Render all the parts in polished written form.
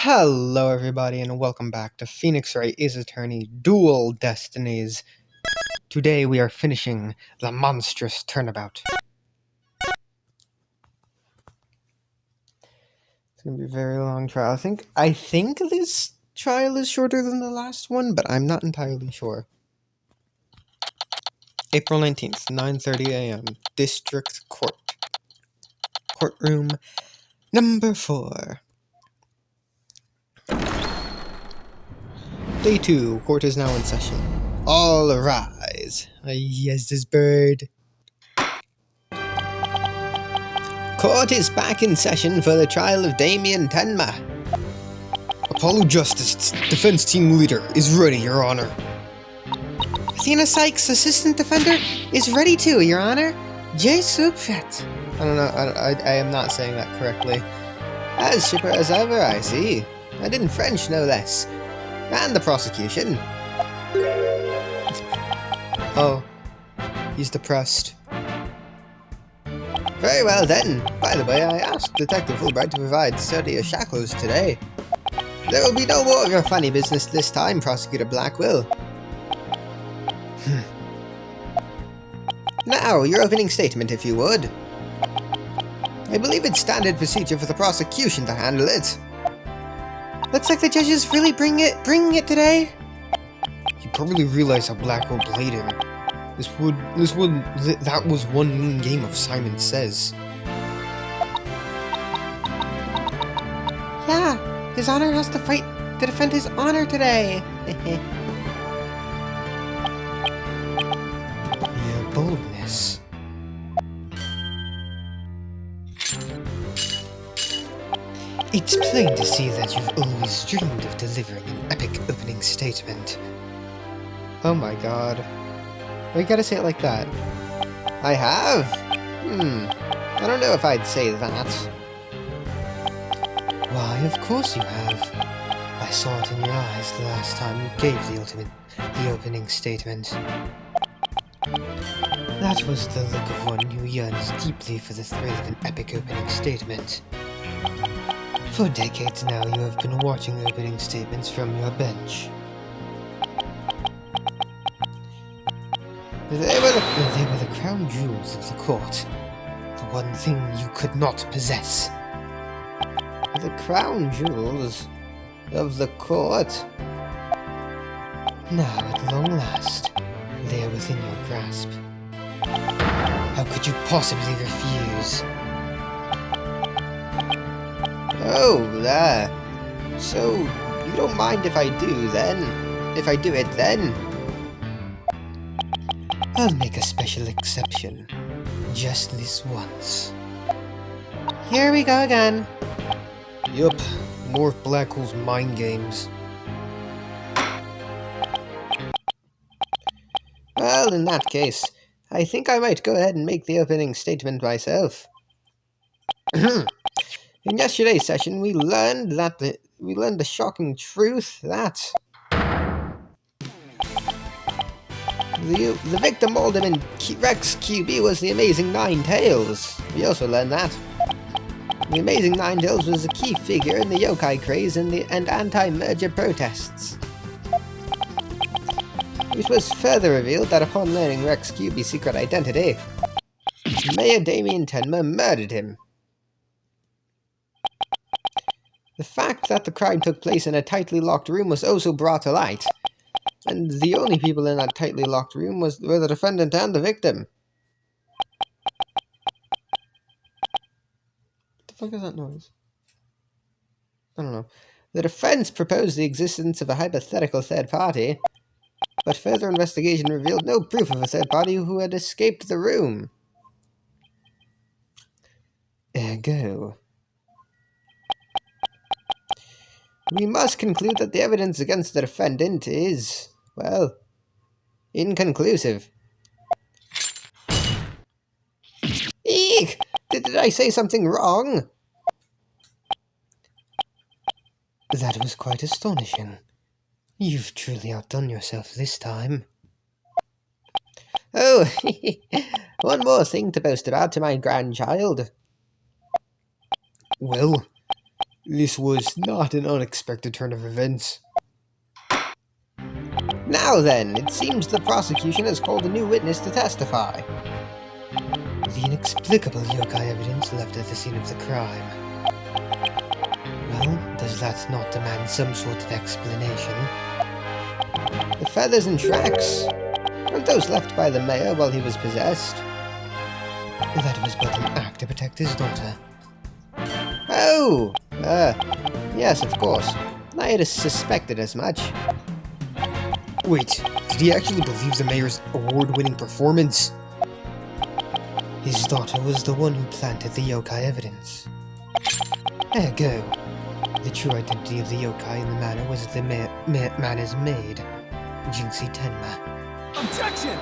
Hello everybody and welcome back to Phoenix Wright is Attorney Dual Destinies. Today we are finishing the Monstrous Turnabout. It's gonna be a very long trial. I think this trial is shorter than the last one, but I'm not entirely sure. April 19th, 9:30 a.m. District Court. Courtroom number 4. Day 2. Court is now in session. All rise. Yes, this bird. Court is back in session for the trial of Damien Tenma. Apollo Justice, defense team leader, is ready, Your Honor. Athena Sykes, assistant defender, is ready too, Your Honor. Jay Supret. I don't know, I am not saying that correctly. As shipper as ever, I see. And in French, no less. And the prosecution. Oh, he's depressed. Very well then. By the way, I asked Detective Fulbright to provide sturdier shackles today. There will be no more of your funny business this time, Prosecutor Blackwell. Now, your opening statement, if you would. I believe it's standard procedure for the prosecution to handle it. Looks like the judges really bringing it today. You probably realize how Blackwell played him. That was one mean game of Simon Says. Yeah, His Honor has to fight to defend his honor today. Your boldness. It's plain to see that you've always dreamed of delivering an epic opening statement. Oh my god. Why you gotta say it like that? I have? I don't know if I'd say that. Why, of course you have. I saw it in your eyes the last time you gave the opening statement. That was the look of one who yearns deeply for the thrill of an epic opening statement. For decades now, you have been watching opening statements from your bench. They were the crown jewels of the court. The one thing you could not possess. The crown jewels of the court? Now, at long last, they are within your grasp. How could you possibly refuse? Oh, there. So, you don't mind if I do, then? If I do it, then? I'll make a special exception. Just this once. Here we go again. Yup, more of Blackwell's mind games. Well, in that case, I think I might go ahead and make the opening statement myself. In yesterday's session, we learned the shocking truth that the victim Alderman Rex QB was the Amazing Nine Tails. We also learned that the Amazing Nine Tails was a key figure in the yokai craze and anti-merger protests. It was further revealed that upon learning Rex QB's secret identity, Mayor Damien Tenma murdered him. The fact that the crime took place in a tightly locked room was also brought to light, and the only people in that tightly locked room were the defendant and the victim. What the fuck is that noise? I don't know. The defense proposed the existence of a hypothetical third party, but further investigation revealed no proof of a third party who had escaped the room. Ergo, we must conclude that the evidence against the defendant is, well, inconclusive. Eek! Did I say something wrong? That was quite astonishing. You've truly outdone yourself this time. Oh, one more thing to boast about to my grandchild. Well, This was not an unexpected turn of events. Now then, it seems the prosecution has called a new witness to testify. The inexplicable yokai evidence left at the scene of the crime. Well, does that not demand some sort of explanation? The feathers and tracks? Weren't those left by the mayor while he was possessed? That was but an act to protect his daughter. Oh! Yes, of course. I had suspected as much. Wait, did he actually believe the mayor's award-winning performance? His daughter was the one who planted the yokai evidence. Ergo, the true identity of the yokai in the manor was the manor's maid, Jinxie Tenma. Objection!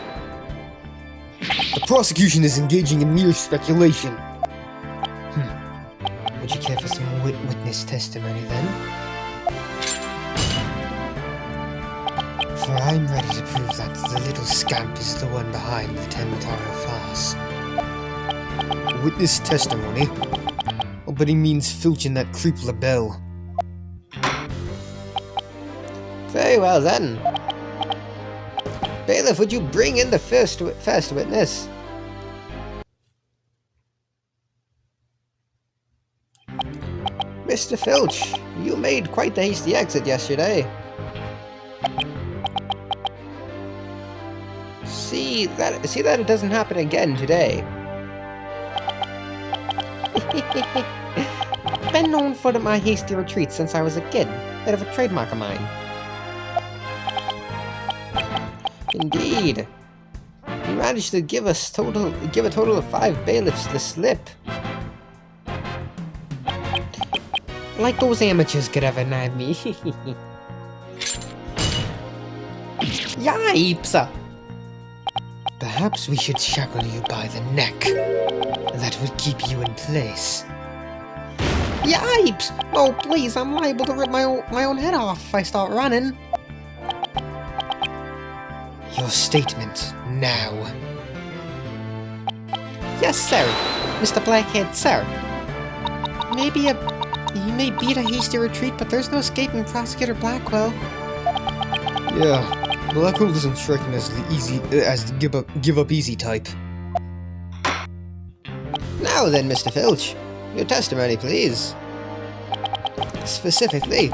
The prosecution is engaging in mere speculation. Would you care for some witness testimony then? For I'm ready to prove that the little scamp is the one behind the Tenmataro farce. Witness testimony? Oh, but he means Filch and that creep LaBelle. Very well then. Bailiff, would you bring in the first witness? Mr. Filch, you made quite the hasty exit yesterday. See that it doesn't happen again today. Been known for my hasty retreats since I was a kid. Bit of a trademark of mine. Indeed. You managed to give a total of 5 bailiffs the slip. Like those amateurs could ever nab me. Yipes! Perhaps we should shackle you by the neck. That would keep you in place. Yipes! Oh, please, I'm liable to rip my own head off if I start running. Your statement, now. Yes, sir. Mr. Blackhead, sir. You may beat a hasty retreat, but there's no escaping Prosecutor Blackwell. Yeah, Blackwell doesn't strike me as the give up easy type. Now then, Mr. Filch, your testimony, please. Specifically,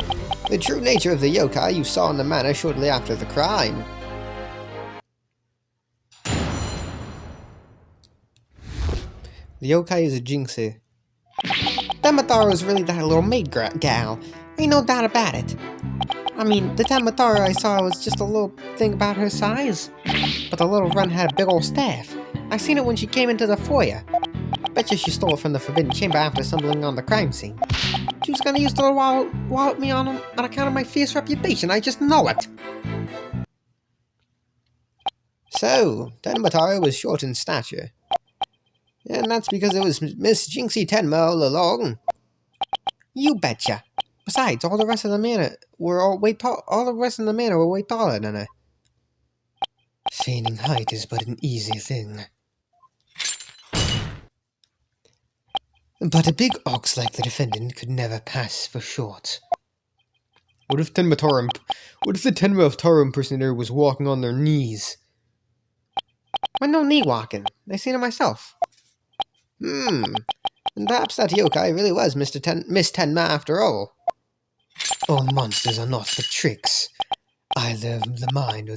the true nature of the yokai you saw in the manor shortly after the crime. The yokai is a Jinxie. Tenmataro is really that little maid gal. Ain't no doubt about it. I mean, the Tenmataro I saw was just a little thing about her size. But the little run had a big old staff. I seen it when she came into the foyer. Betcha she stole it from the Forbidden Chamber after stumbling on the crime scene. She was gonna use the little wallop me on account of my fierce reputation, I just know it. So, Tenmataro was short in stature. And that's because it was Miss Jinxie Tenma all along. You betcha. Besides, all the rest of the manor were way taller than her. Feigning height is but an easy thing. But a big ox like the defendant could never pass for short. What if the Tenmataro impersonator was walking on their knees? Well, no knee walking. I seen it myself. And perhaps that yokai really was Miss Tenma after all. All monsters are not for tricks, either of the mind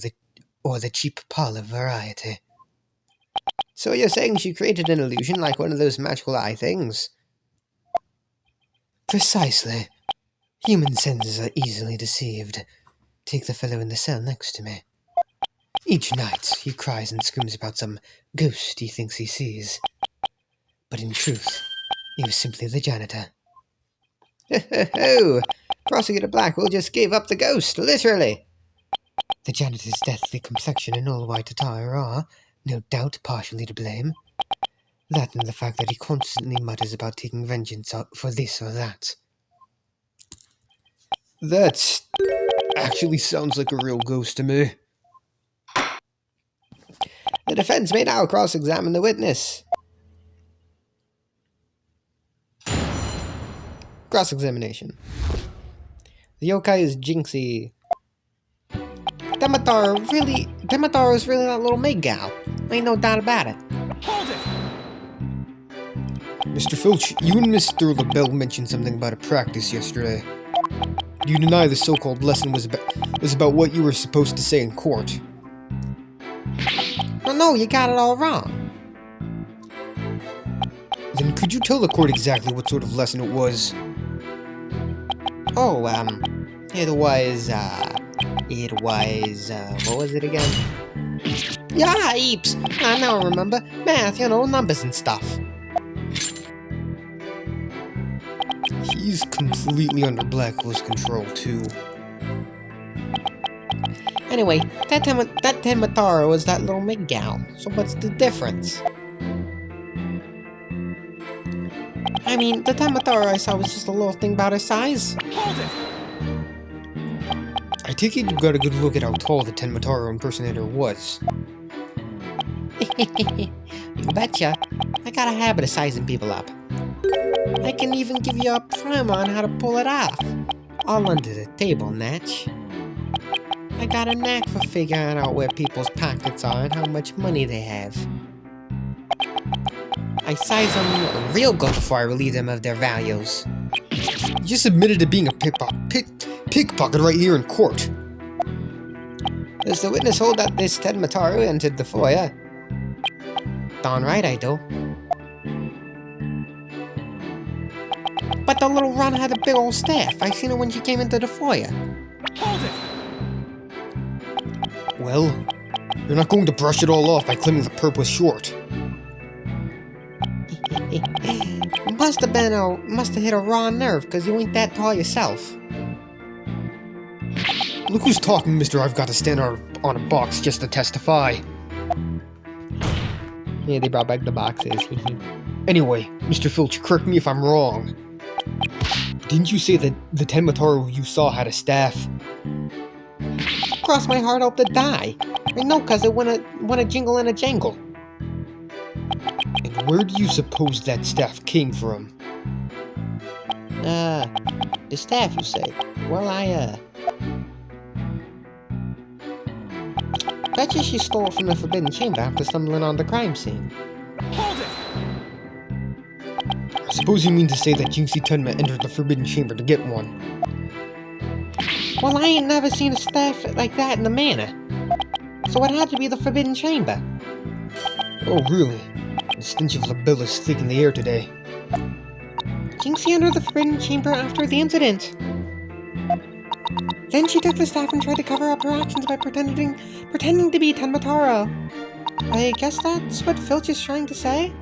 or the cheap parlor variety. So you're saying she created an illusion like one of those magical eye things? Precisely. Human senses are easily deceived. Take the fellow in the cell next to me. Each night he cries and screams about some ghost he thinks he sees. But in truth, he was simply the janitor. Ho! Prosecutor Blackwell just gave up the ghost, literally! The janitor's deathly complexion and all-white attire are, no doubt, partially to blame. That and the fact that he constantly mutters about taking vengeance for this or that. That actually sounds like a real ghost to me. The defense may now cross-examine the witness. Cross-examination. The yokai is Jinxie. Demetar is really that little maid gal. Ain't no doubt about it. Hold it! Mr. Filch, you and Mr. LaBelle mentioned something about a practice yesterday. You deny the so-called lesson was about what you were supposed to say in court. Well, no, you got it all wrong. Then could you tell the court exactly what sort of lesson it was? Oh, it was, what was it again? Yeah, heaps! Now I remember. Math, numbers and stuff. He's completely under Blackwell's control, too. Anyway, that Tematara was that little Mig gal, so what's the difference? I mean, the Tematara I saw was just a little thing about her size. Hold it! I take it you got a good look at how tall the Tenmataro impersonator was. You betcha. I got a habit of sizing people up. I can even give you a primer on how to pull it off. All under the table, Natch. I got a knack for figuring out where people's pockets are and how much money they have. I size them real good before I relieve them of their values. You just admitted to being a pickpocket right here in court. Does the witness hold that this Tenmataru entered the foyer? Darn right I do. But the little run had a big old staff. I seen her when she came into the foyer. Hold it! Well, you're not going to brush it all off by claiming the perp was short. Must have hit a raw nerve, because you ain't that tall yourself. Look who's talking, mister. I've got to stand on a box just to testify. Yeah, they brought back the boxes. Anyway, Mr. Filch, correct me if I'm wrong. Didn't you say that the Tenmataru you saw had a staff? Cross my heart, hope to die. I know, cause it went a jingle and a jangle. And where do you suppose that staff came from? The staff, you say? Well, betcha she stole it from the Forbidden Chamber after stumbling on the crime scene. Hold it! I suppose you mean to say that Jinxie Tenma entered the Forbidden Chamber to get one. Well, I ain't never seen a staff like that in the manor. So it had to be the Forbidden Chamber. Oh, really? The stench of LaBelle is thick in the air today. Jinxie entered the Forbidden Chamber after the incident. Then she took the staff and tried to cover up her actions by pretending to be Tenmataro. I guess that's what Filch is trying to say?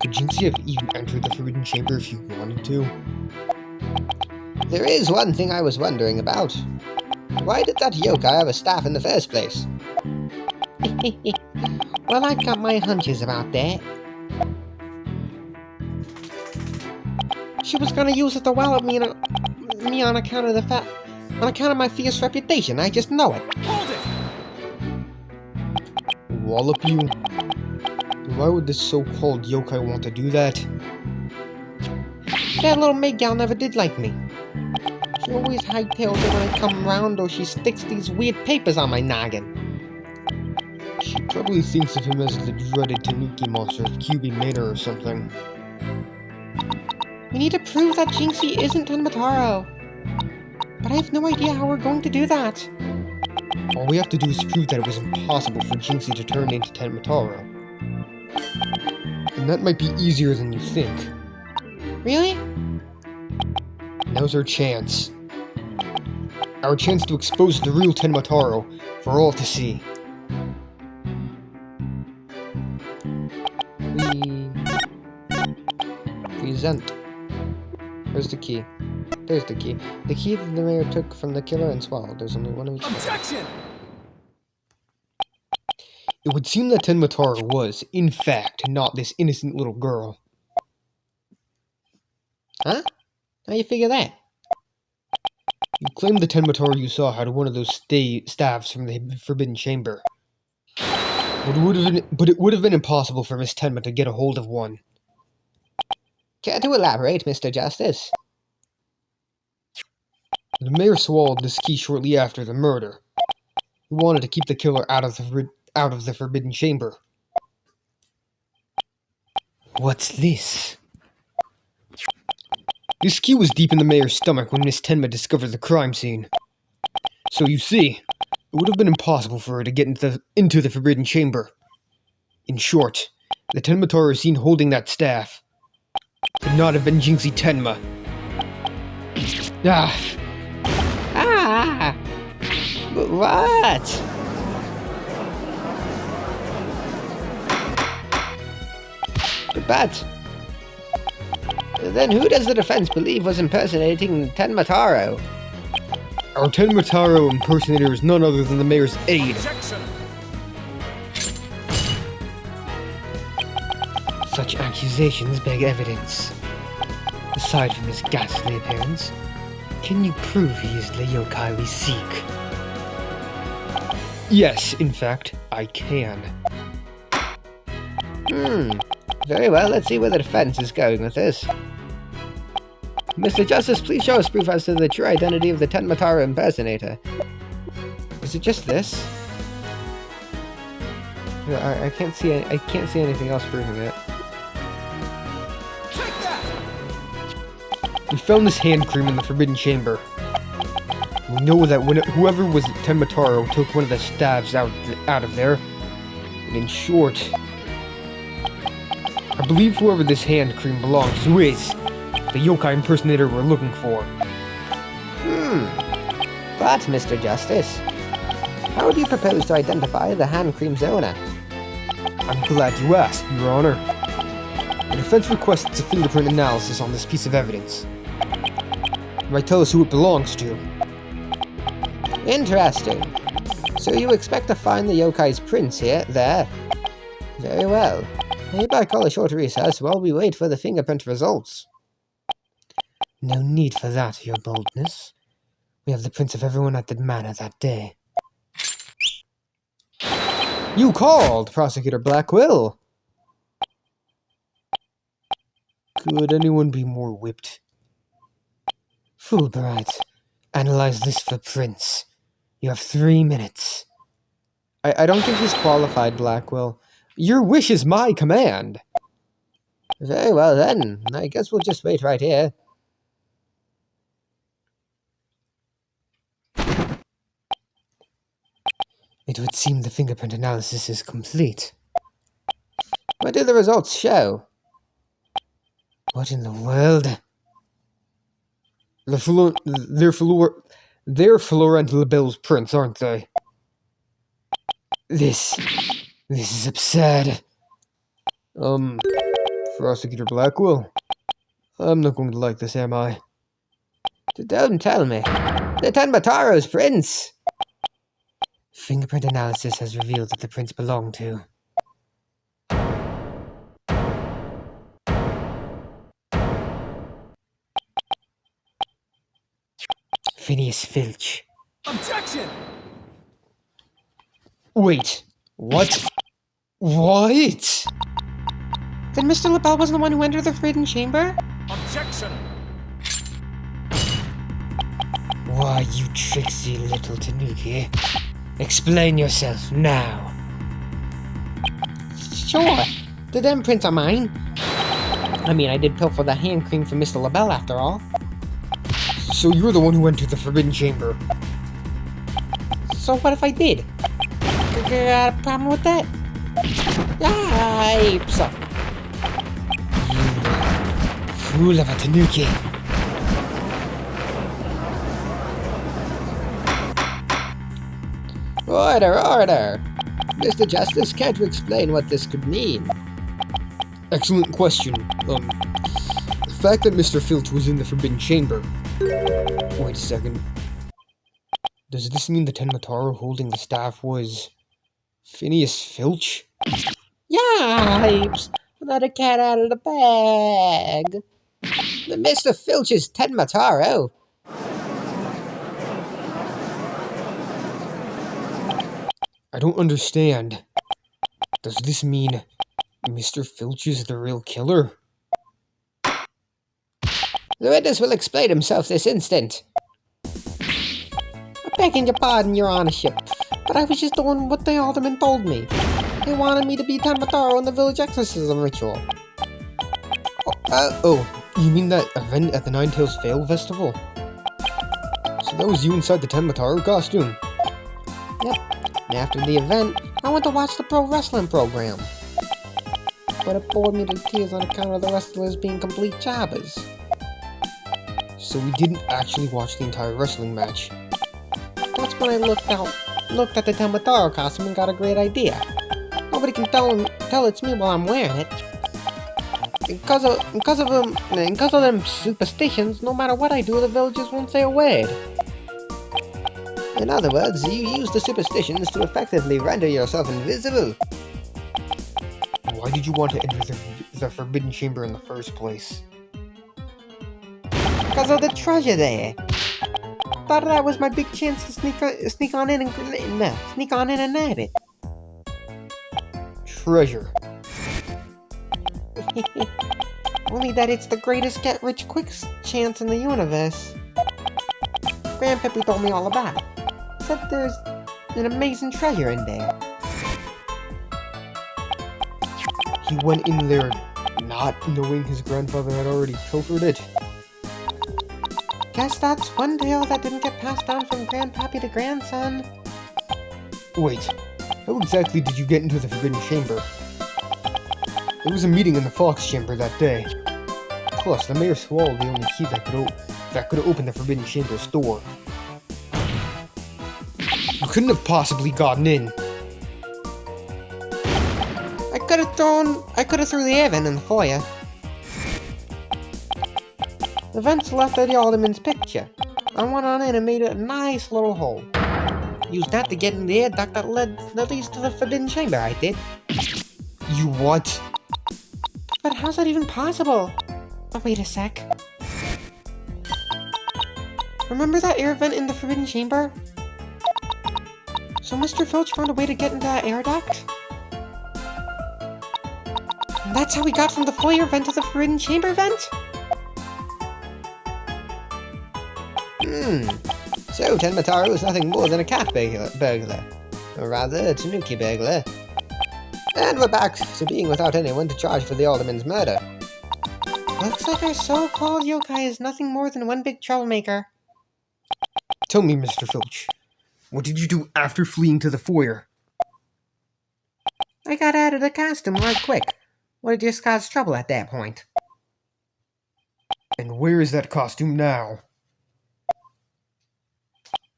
Could Jinxie have even entered the Forbidden Chamber if you wanted to? There is one thing I was wondering about. Why did that yokai have a staff in the first place? Well, I've got my hunches about that. She was gonna use it to wallop me on account of my fierce reputation. I just know it. Hold it! Wallop you? Why would this so-called yokai want to do that? That little maid gal never did like me. She always hightails it when I come round, or she sticks these weird papers on my noggin. She probably thinks of him as the dreaded Tanuki monster of QB Manor or something. We need to prove that Jinxie isn't Tenmataro. But I have no idea how we're going to do that. All we have to do is prove that it was impossible for Jinxie to turn into Tenmataro. And that might be easier than you think. Really? Now's our chance. Our chance to expose the real Tenmataro for all to see. Present. Where's the key? There's the key. The key that the mayor took from the killer and swallowed. There's only one of each. Objection! It would seem that Tenmataro was, in fact, not this innocent little girl. Huh? How you figure that? You claimed the Tenmataro you saw had one of those staffs from the Forbidden Chamber. But it would have been impossible for Miss Tenma to get a hold of one. Care to elaborate, Mr. Justice? The mayor swallowed this key shortly after the murder. He wanted to keep the killer out of the forbidden chamber. What's this? This key was deep in the mayor's stomach when Miss Tenma discovered the crime scene. So you see, it would have been impossible for her to get into the forbidden chamber. In short, the Tenma seen holding that staff could not have been Jinxie Tenma. What? But then who does the defense believe was impersonating Tenma? Our Tenma impersonator is none other than the mayor's aide. Objection! Such accusations beg evidence. Aside from his ghastly appearance, can you prove he is the yokai we seek? Yes, in fact, I can. Very well, let's see where the defense is going with this. Mr. Justice, please show us proof as to the true identity of the Tenma impersonator. Is it just this? I can't see anything else proving it. Take that! We found this hand cream in the forbidden chamber. We know that whoever was Tenma took one of the staves out of there. And in short, I believe whoever this hand cream belongs to is the yokai impersonator we're looking for. But, Mr. Justice, how do you propose to identify the hand cream's owner? I'm glad you asked, Your Honor. The defense requests a fingerprint analysis on this piece of evidence. It might tell us who it belongs to. Interesting. So you expect to find the yokai's prints there? Very well. I hereby call a short recess while we wait for the fingerprint results. No need for that, your boldness. We have the prints of everyone at the manor that day. You called, Prosecutor Blackwell. Could anyone be more whipped? Fulbright, analyze this for prints. You have 3 minutes. I don't think he's qualified, Blackwell. Your wish is my command. Very well then. I guess we'll just wait right here. It would seem the fingerprint analysis is complete. What do the results show? What in the world? They're Florent Labelle's prints, aren't they? This is absurd. Prosecutor Blackwell, I'm not going to like this, am I? Don't tell me. The Tenma prints! Fingerprint analysis has revealed that the prints belong to... Phineas Filch. Objection! Wait, what? What? Then Mr. Labelle wasn't the one who entered the forbidden chamber? Objection! Why, you tricksy little tanuki. Explain yourself now. Sure, the them prints are mine. I mean, I did pilfer the hand cream from Mr. Labelle after all. So you're the one who entered the forbidden chamber. So what if I did? Got a problem with that? Yipes! You fool of a tanuki. Order! Mr. Justice, can't you explain what this could mean? Excellent question. The fact that Mr. Filch was in the forbidden chamber. Wait a second. Does this mean the Tenma holding the staff was Phineas Filch? Yipes! Let a cat out of the bag. Mr. Filch is Tenma. I don't understand. Does this mean Mr. Filch is the real killer? The witness will explain himself this instant. Begging your pardon, your honorship, but I was just doing what the alderman told me. They wanted me to be Tenmataro in the village exorcism ritual. Oh, you mean that event at the Nine Tails Fail Festival? So that was you inside the Tenmataro costume? Yep, and after the event, I went to watch the pro wrestling program. But it bored me to tears on account of the wrestlers being complete jobbers. So we didn't actually watch the entire wrestling match. That's when I looked at the Tenmataro costume and got a great idea. Nobody can tell it's me while I'm wearing it. Because of them superstitions, no matter what I do, the villagers won't say a word. In other words, you use the superstitions to effectively render yourself invisible. Why did you want to enter the Forbidden Chamber in the first place? Because of the treasure there. Thought that was my big chance to sneak on in and nab it. Treasure. Only that it's the greatest get-rich-quick chance in the universe. Grandpappy told me all about it. Said there's an amazing treasure in there. He went in there not knowing his grandfather had already pilfered it. Guess that's one tale that didn't get passed down from grandpappy to grandson. Wait, how exactly did you get into the Forbidden Chamber? There was a meeting in the Fox Chamber that day. Plus, the mayor swallowed the only key that could open the Forbidden Chamber's door. You couldn't have possibly gotten in. I could have threw the air vent in the foyer. The vent's left of the alderman's picture. I went on in and made a nice little hole. Used that to get in the air duct that leads to the Forbidden Chamber, I did. You what? But how's that even possible? Oh, wait a sec. Remember that air vent in the Forbidden Chamber? So Mr. Filch found a way to get into that air duct? And that's how we got from the foyer vent to the Forbidden Chamber vent? So Tenmataro is nothing more than a cat burglar. Or rather, a tanuki burglar. And we're back to being without anyone to charge for the alderman's murder. Looks like our so-called yokai is nothing more than one big troublemaker. Tell me, Mr. Filch, what did you do after fleeing to the foyer? I got out of the costume right quick. Would have just caused trouble at that point. And where is that costume now?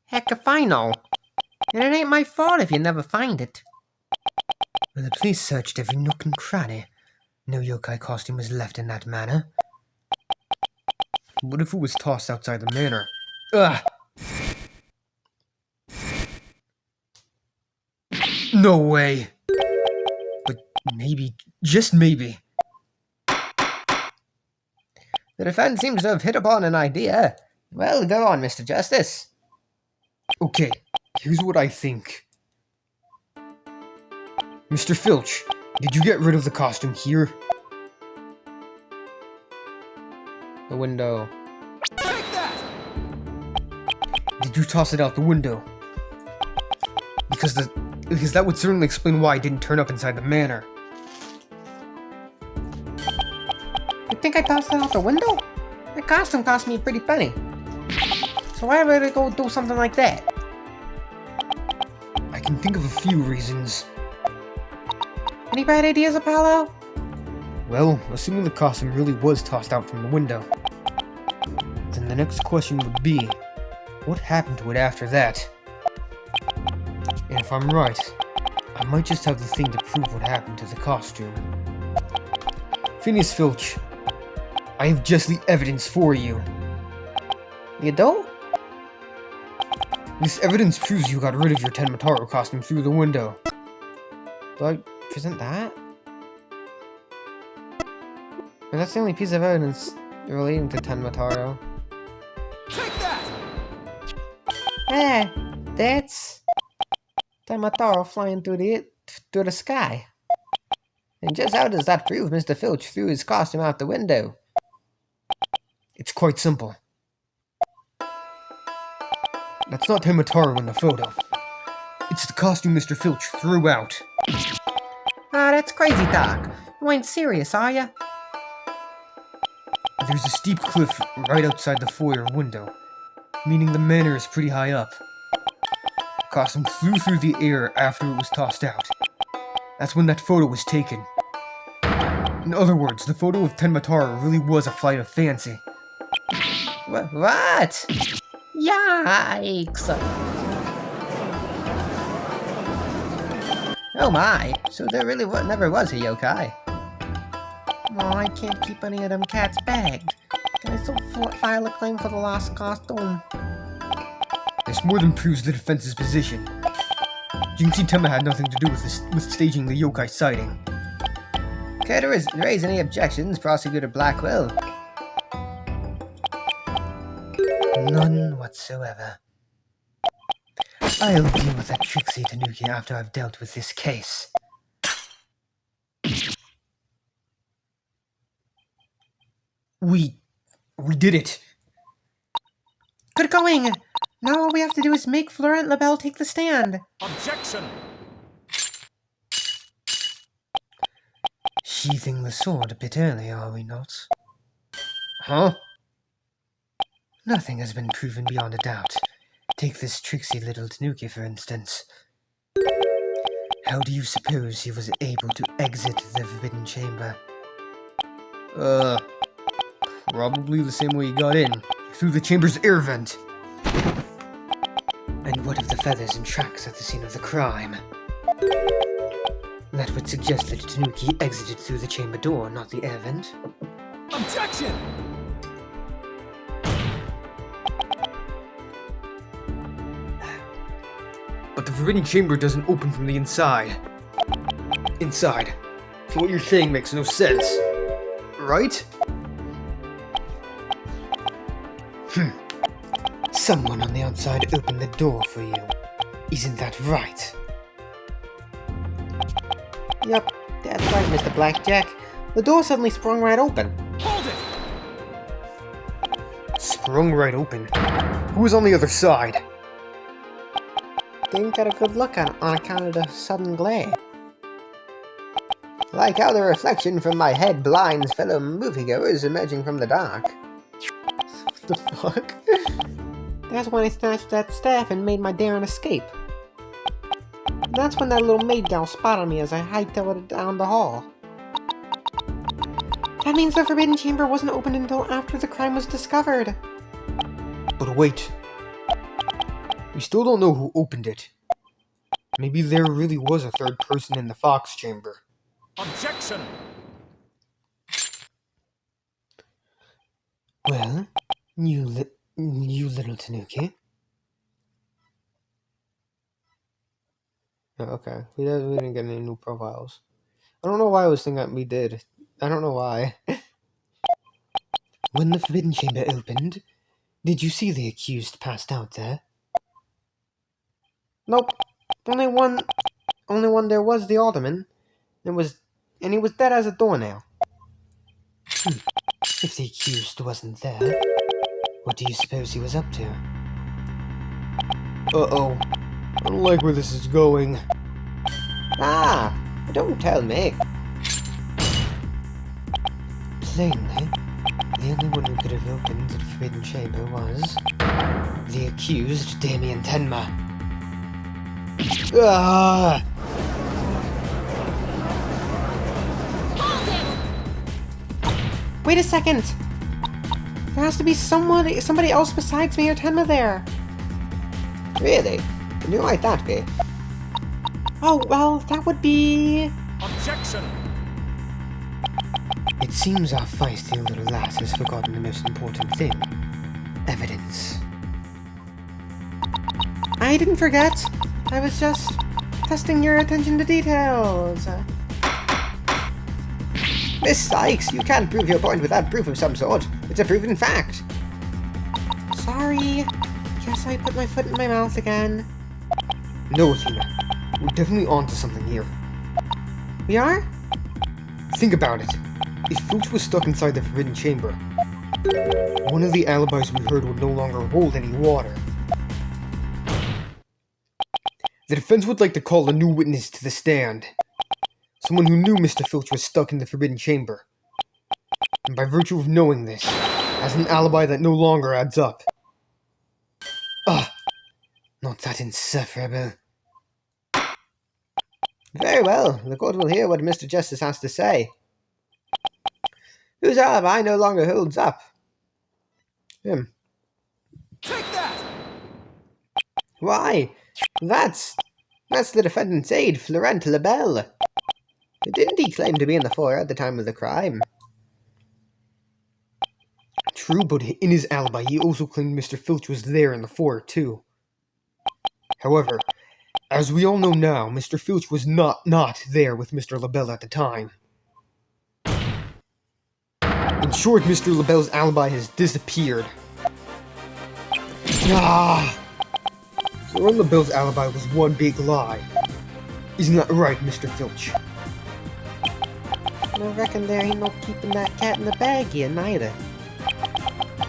Heck if I know. And it ain't my fault if you never find it. Well, the police searched every nook and cranny. No yokai costume was left in that manner. What if it was tossed outside the manor? Ugh! No way! But maybe, just maybe. The defense seems to have hit upon an idea. Well, go on, Mr. Justice. Okay, here's what I think. Mr. Filch, did you get rid of the costume here? The window. Take that! Did you toss it out the window? Because that would certainly explain why I didn't turn up inside the manor. You think I tossed it out the window? The costume cost me a pretty penny. So why would I go do something like that? I can think of a few reasons. Any bad ideas, Apollo? Well, assuming the costume really was tossed out from the window, then the next question would be, what happened to it after that? And if I'm right, I might just have the thing to prove what happened to the costume. Phineas Filch, I have just the evidence for you. You do? This evidence proves you got rid of your Tenmataro costume through the window. Do I present that? And that's the only piece of evidence relating to Tenmataro. Take that! That's Tenmataro flying through the sky. And just how does that prove Mr. Filch threw his costume out the window? It's quite simple. That's not Temataru in the photo. It's the costume Mr. Filch threw out. Ah, that's crazy talk. You ain't serious, are ya? There's a steep cliff right outside the foyer window, meaning the manor is pretty high up. The costume flew through the air after it was tossed out. That's when that photo was taken. In other words, the photo of Tenmataru really was a flight of fancy. What? Yikes! Oh my, so there really never was a yokai. Well, I can't keep any of them cats bagged. Can I still file a claim for the lost costume? This more than proves the defense's position. You can see Tenma had nothing to do with staging the yokai sighting. Care to raise any objections, Prosecutor Blackwell? None whatsoever. I'll deal with that Trixie Tanuki after I've dealt with this case. We did it. Good going! Now all we have to do is make Florent LaBelle take the stand. Objection! Sheathing the sword a bit early, are we not? Huh? Nothing has been proven beyond a doubt. Take this tricksy little Tanuki, for instance. How do you suppose he was able to exit the Forbidden Chamber? Probably the same way he got in, through the chamber's air vent. And what of the feathers and tracks at the scene of the crime? That would suggest that Tanuki exited through the chamber door, not the air vent. Objection! But the Forbidden Chamber doesn't open from the inside. Inside. So what you're saying makes no sense. Right? Someone on the outside opened the door for you. Isn't that right? Yep, that's right, Mr. Blackjack. The door suddenly sprung right open. Hold it! Sprung right open? Who was on the other side? Didn't get a good look on account of the sudden glare. Like how the reflection from my head blinds fellow moviegoers emerging from the dark. What the fuck? That's when I snatched that staff and made my daring escape. That's when that little maid gal spotted me as I hightailed it down the hall. That means the Forbidden Chamber wasn't opened until after the crime was discovered. But wait. We still don't know who opened it. Maybe there really was a third person in the Fox Chamber. Objection! Well, you little Tanuki. Oh, okay, we didn't get any new profiles. I don't know why I was thinking that we did. I don't know why. When the Forbidden Chamber opened, did you see the accused passed out there? Nope. Only one there was the alderman. And he was dead as a doornail. If the accused wasn't there, what do you suppose he was up to? Uh-oh. I don't like where this is going. Ah, don't tell me. Plainly, the only one who could have opened the Forbidden Chamber was the accused Damien Tenma. Ah! Wait a second! There has to be somebody else besides me or Tenma there. Really? And who might that be? Oh, well, that would be... Objection! It seems our feisty little lass has forgotten the most important thing. Evidence. I didn't forget. I was just testing your attention to details. Miss Sykes, you can't prove your point without proof of some sort. It's a proven fact. Sorry. Guess I put my foot in my mouth again. No, Athena. We're definitely onto something here. We are? Think about it. If Filch was stuck inside the Forbidden Chamber, one of the alibis we heard would no longer hold any water. The defense would like to call a new witness to the stand. Someone who knew Mr. Filch was stuck in the Forbidden Chamber. And by virtue of knowing this, has an alibi that no longer adds up. Not that insufferable. Very well, the court will hear what Mr. Justice has to say. Whose alibi no longer holds up? Him. Take that! Why? That's the defendant's aide, Florent Lebel. Didn't he claim to be in the foyer at the time of the crime? True, but in his alibi, he also claimed Mr. Filch was there in the foyer, too. However, as we all know now, Mr. Filch was not there with Mr. Lebel at the time. In short, Mr. Lebel's alibi has disappeared. Florent Lebel's alibi was one big lie. Isn't that right, Mr. Filch? I reckon there ain't no keeping that cat in the bag here, neither.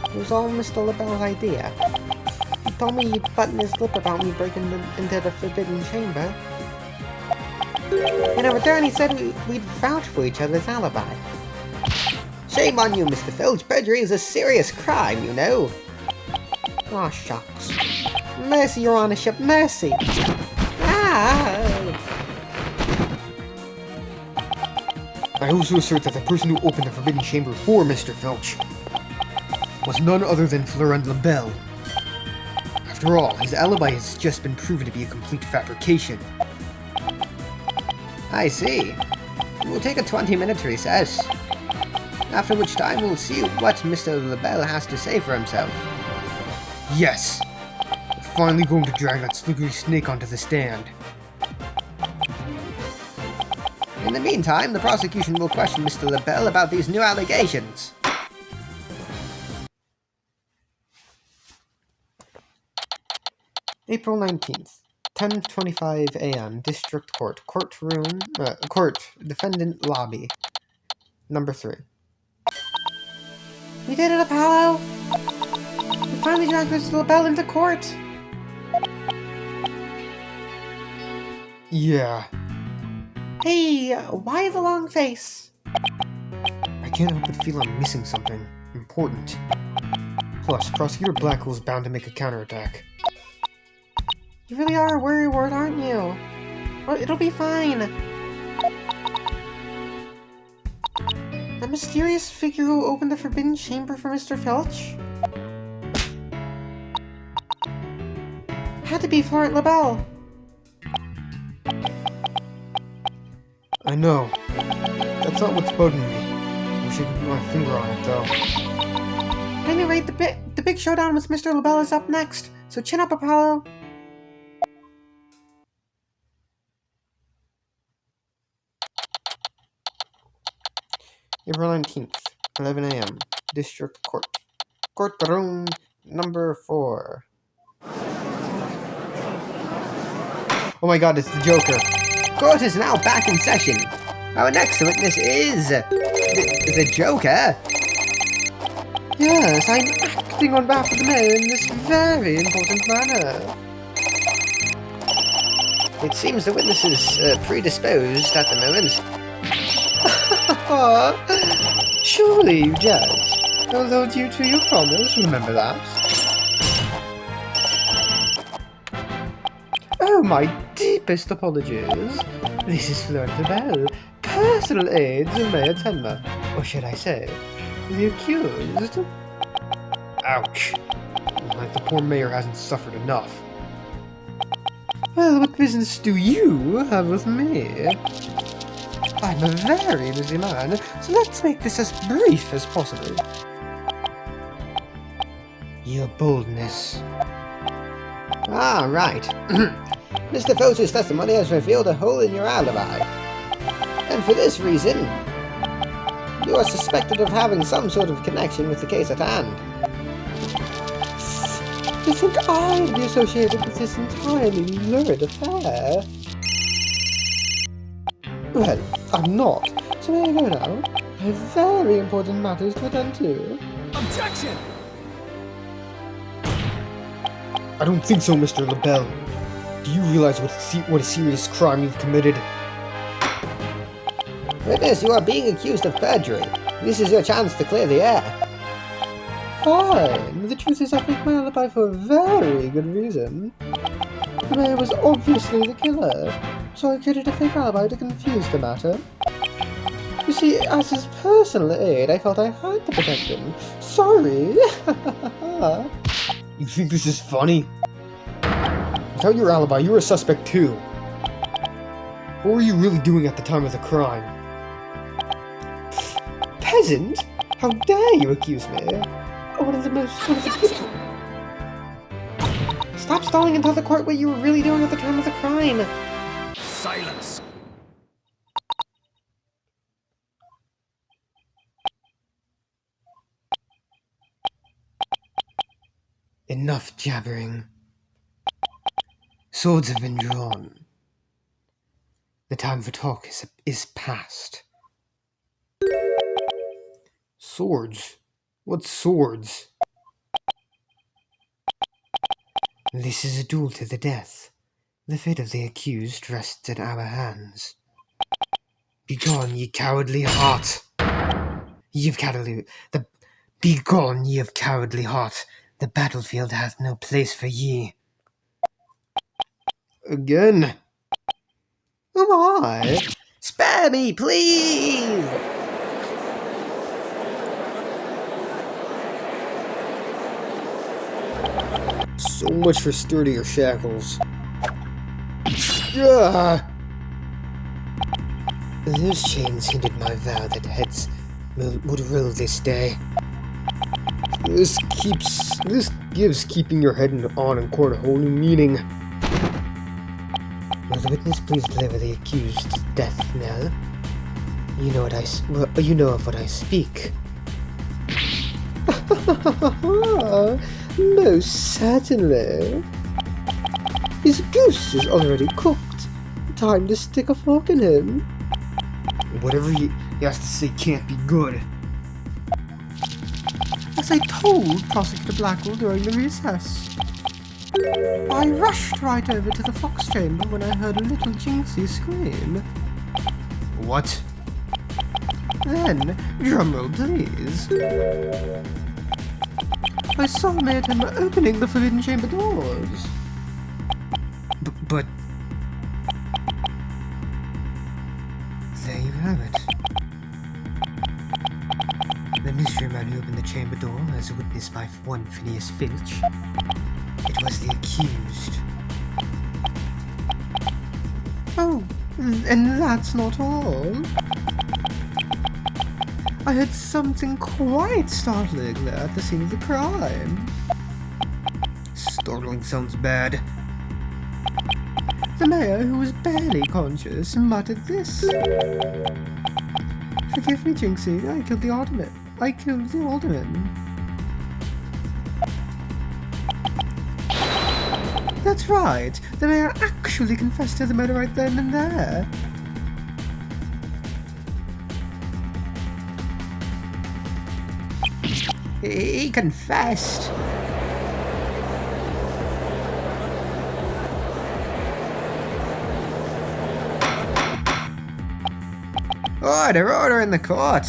It was all Mr. LaBelle's idea. He told me he'd button his lip about me breaking into the Forbidden Chamber. And in return, he said we'd vouch for each other's alibi. Shame on you, Mr. Filch. Perjury is a serious crime, you know. Aw, shucks. Mercy, Your Honorship, mercy! I also assert that the person who opened the Forbidden Chamber for Mr. Filch was none other than Florent Lebel. After all, his alibi has just been proven to be a complete fabrication. I see. We'll take a 20-minute recess, after which time we'll see what Mr. Lebel has to say for himself. Yes! We're finally going to drag that slippery snake onto the stand. In the meantime, the prosecution will question Mr. Lebel about these new allegations. April 19th, 10:25 a.m. District Court. Defendant Lobby. Number 3. We did it, Apollo! We finally dragged Mr. Lebel into court! Yeah. Hey, why the long face? I can't help but feel I'm missing something important. Plus, Prosecutor Blackwell's bound to make a counterattack. You really are a worrywart, aren't you? Well, it'll be fine. That mysterious figure who opened the Forbidden Chamber for Mr. Filch? Had to be Florent Lebel. I know. That's not what's bugging me. Wish I could put my finger on it, though. At any rate, the big showdown with Mr. Lebel is up next, so chin up, Apollo. April 19th, 11 a.m. District Court. Courtroom number 4. Oh my god, it's the Joker. Court is now back in session. Our next witness is... the Joker? Yes, I'm acting on behalf of the mayor in this very important matter. It seems the witness is predisposed at the moment. Surely you judge. Although due to your promise, remember that. Oh, my deepest apologies. This is Florent Lebel, personal aide to Mayor Tenma. Or should I say, the accused. Ouch. Like the poor mayor hasn't suffered enough. Well, what business do you have with me? I'm a very busy man, so let's make this as brief as possible. Your boldness. Ah, right. Mr. Filch's testimony has revealed a hole in your alibi. And for this reason, you are suspected of having some sort of connection with the case at hand. You think I'd be associated with this entirely lurid affair? Well, I'm not. So may I go now? I have very important matters to attend to. Objection! I don't think so, Mr. Lebel. Do you realize what a serious crime you've committed? Witness, you are being accused of perjury. This is your chance to clear the air. Fine. The truth is I faked my alibi for a very good reason. The mayor was obviously the killer, so I created a fake alibi to confuse the matter. You see, as his personal aide, I felt I had to protect him. Sorry! You think this is funny? Without your alibi, you're a suspect too. What were you really doing at the time of the crime? Peasant? How dare you accuse me? One of the Stop stalling and tell the court what you were really doing at the time of the crime! Silence! Enough jabbering. Swords have been drawn. The time for talk is past. Swords? What swords? This is a duel to the death. The fate of the accused rests in our hands. Begone, ye cowardly heart! Begone, ye of cowardly heart! The battlefield hath no place for ye. Again? Oh my! Spare me, please! So much for sturdier shackles. Yeah. Those chains hindered my vow that heads would rule this day. This gives keeping your head on in court a whole new meaning. Will the witness please deliver the accused's death knell? You know of what I speak. Most certainly. His goose is already cooked. Time to stick a fork in him. Whatever he has to say can't be good. As I told Prosecutor Blackwell during the recess, I rushed right over to the fox chamber when I heard a little Jinxie scream. What? Then, drumroll please, I saw Mayor Tenma opening the forbidden chamber doors. But... there you have it. The mystery man who opened the chamber door, as witnessed by one Phineas Filch. It was the accused. Oh, and that's not all. I had something quite startling there at the scene of the crime. Startling sounds bad. The mayor, who was barely conscious, muttered this. Forgive me, Jinxie, I killed the alderman. That's right, the mayor actually confessed to the murder right then and there. He confessed. Order in the court.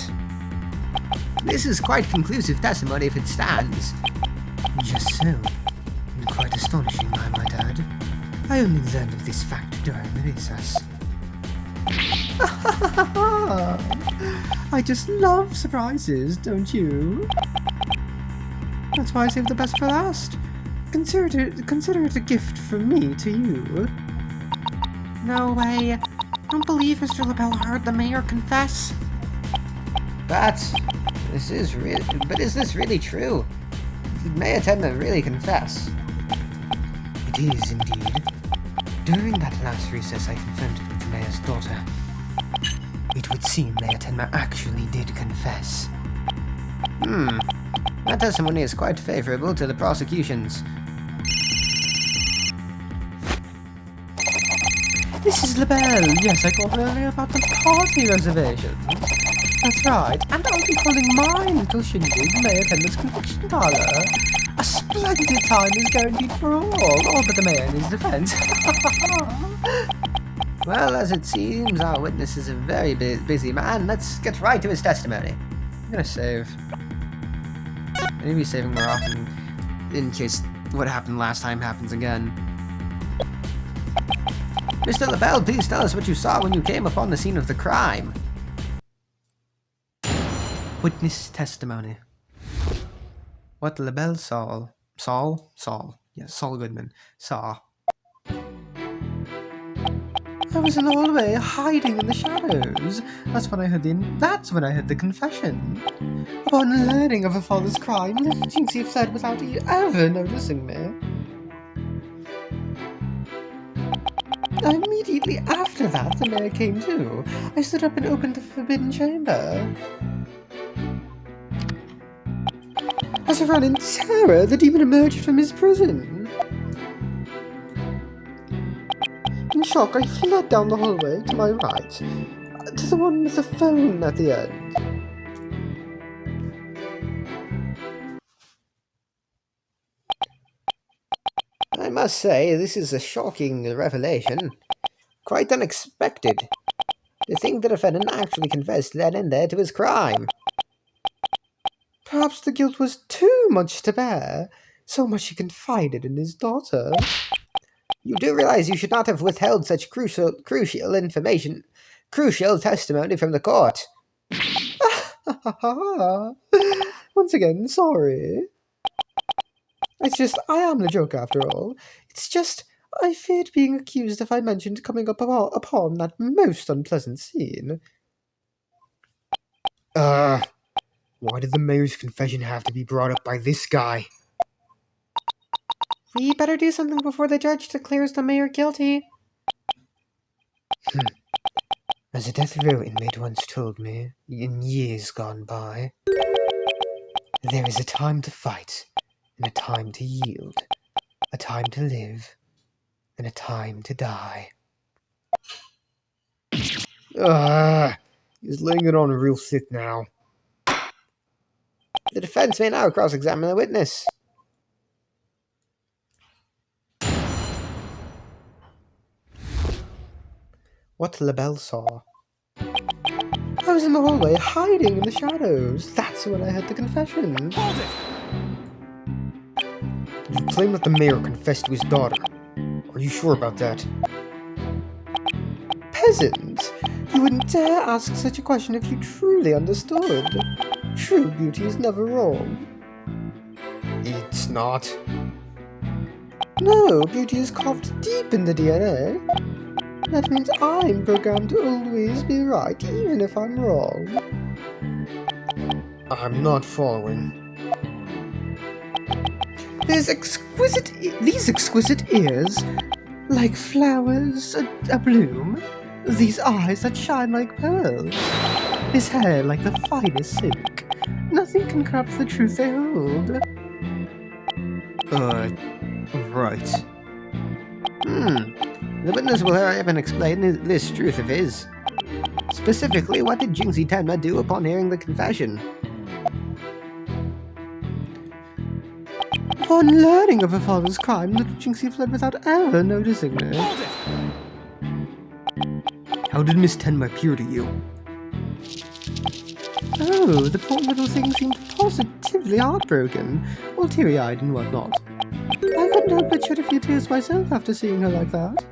This is quite conclusive testimony if it stands. Just so. And quite astonishing, I might add. I only learned of this fact during the recess. I just love surprises, don't you? That's why I saved the best for last. Consider it a gift from me to you. No way. I don't believe Mr. LaBelle heard the mayor confess. Is this really true? Did Mayor Tenma really confess? It is indeed. During that last recess I confirmed it with the mayor's daughter. It would seem Mayor Tenma actually did confess. That testimony is quite favourable to the prosecution's. Mrs. LaBelle, yes, I called earlier about the party reservations. That's right, and I'll be calling my little shindig Mayor Tenma's conviction parlour. A splendid time is guaranteed for all but the mayor in his defense. Well, as it seems, our witness is a very busy man. Let's get right to his testimony. I'm gonna save. I need to be saving more often in case what happened last time happens again. Mr. LaBelle, please tell us what you saw when you came upon the scene of the crime. Witness testimony. What LaBelle saw. Saul. Yes, Saul Goodman. Saw. I was in the hallway, hiding in the shadows. That's when I heard the confession. Upon learning of her father's crime, little Jinxie fled without ever noticing me. Immediately after that, the mayor came too. I stood up and opened the forbidden chamber. As I ran in terror, the demon emerged from his prison. In shock, I fled down the hallway to my right, to the one with the phone at the end. I must say, this is a shocking revelation. Quite unexpected. To think the defendant actually confessed then and there to his crime. Perhaps the guilt was too much to bear. So much he confided in his daughter. You do realize you should not have withheld such crucial information, crucial testimony from the court. Once again, sorry. It's just, I am the joke after all. It's just, I feared being accused if I mentioned coming up upon that most unpleasant scene. Why did the mayor's confession have to be brought up by this guy? We better do something before the judge declares the mayor guilty. As a death row inmate once told me, in years gone by, there is a time to fight, and a time to yield, a time to live, and a time to die. He's laying it on real thick now. The defense may now cross-examine the witness. What LaBelle saw. I was in the hallway, hiding in the shadows. That's when I heard the confession. Hold it! You claim that the mayor confessed to his daughter. Are you sure about that? Peasant! You wouldn't dare ask such a question if you truly understood. True beauty is never wrong. It's not. No, beauty is carved deep in the DNA. That means I'm programmed to always be right, even if I'm wrong. I'm not following. These exquisite ears, like flowers a bloom. These eyes that shine like pearls. His hair like the finest silk. Nothing can corrupt the truth they hold. Right. The witness will hurry up and explain this truth of his. Specifically, what did Jinxie Tenma do upon hearing the confession? Upon learning of her father's crime, little Jinxie fled without ever noticing me. Hold it! How did Miss Tenma appear to you? Oh, the poor little thing seemed positively heartbroken, all teary-eyed and whatnot. I couldn't help but shed a few tears myself after seeing her like that.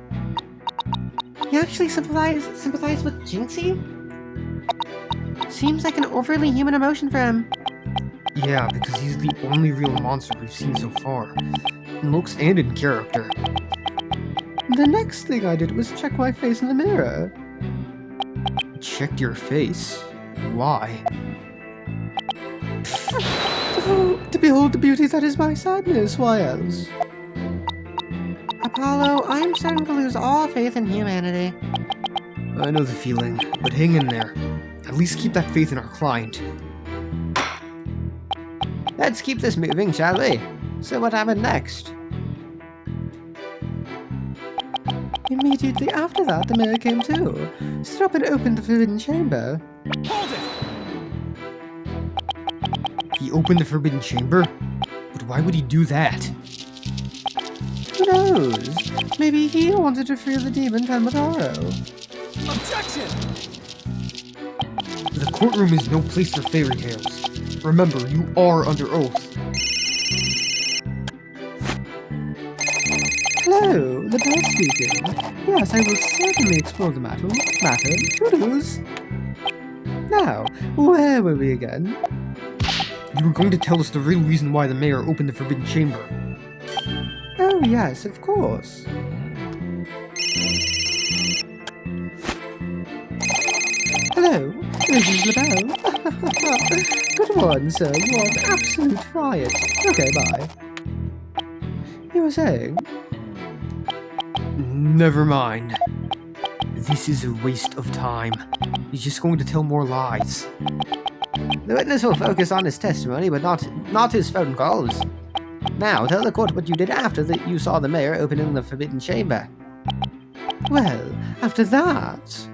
You actually sympathize with Jinxie? Seems like an overly human emotion for him. Yeah, because he's the only real monster we've seen so far. In looks and in character. The next thing I did was check my face in the mirror. Checked your face? Why? To behold the beauty that is my sadness, why else? Apollo, I'm starting to lose all faith in humanity. I know the feeling, but hang in there. At least keep that faith in our client. Let's keep this moving, shall we? So what happened next? Immediately after that, the mayor came too. Stood up and opened the forbidden chamber. Hold it! He opened the forbidden chamber? But But why would he do that? Who knows? Maybe he wanted to free the demon Tenmataro. Objection! The courtroom is no place for fairy tales. Remember, you are under oath. Hello, the bell speaking. Yes, I will certainly explore the matter. Toodles. Now, where were we again? You were going to tell us the real reason why the mayor opened the Forbidden Chamber. Oh yes, of course. Hello, this is LaBelle. Good one, sir. What an absolute riot. Okay, bye. You were saying? Never mind. This is a waste of time. He's just going to tell more lies. The witness will focus on his testimony, but not his phone calls. Now, tell the court what you did after that you saw the mayor opening the Forbidden Chamber. Well, after that...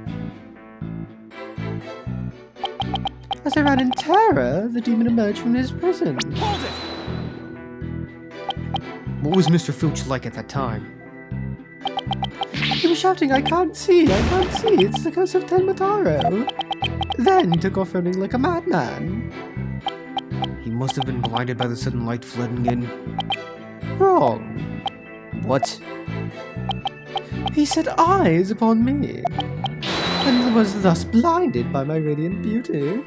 As I ran in terror, the demon emerged from his prison. Hold it! What was Mr. Filch like at that time? He was shouting, I can't see, it's the curse of Tenmataro. Then he took off running like a madman. He must have been blinded by the sudden light flooding in. Wrong. What? He set eyes upon me, and was thus blinded by my radiant beauty.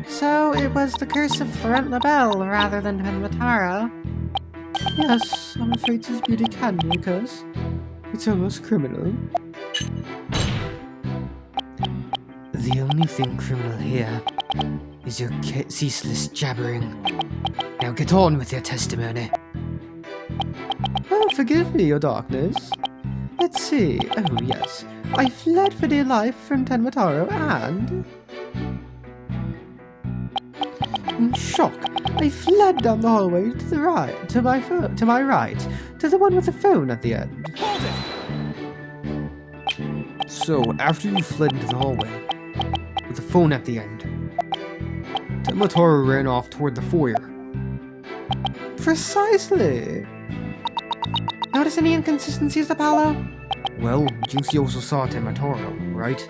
So it was the curse of Florent LaBelle rather than Tenmataro. Yes, I'm afraid his beauty can be a curse. It's almost criminal. The only thing criminal here is your ceaseless jabbering. Now get on with your testimony. Oh, forgive me, your darkness. Let's see. Oh, yes. I fled for dear life from Tenmataro and... in shock, I fled down the hallway to the right, to my right, to the one with the phone at the end. Hold it! So, after you fled into the hallway, with the phone at the end, Tenmataro ran off toward the foyer. Precisely. Notice any inconsistencies, Apollo? Well, Jinxie also saw Tenmataro, right?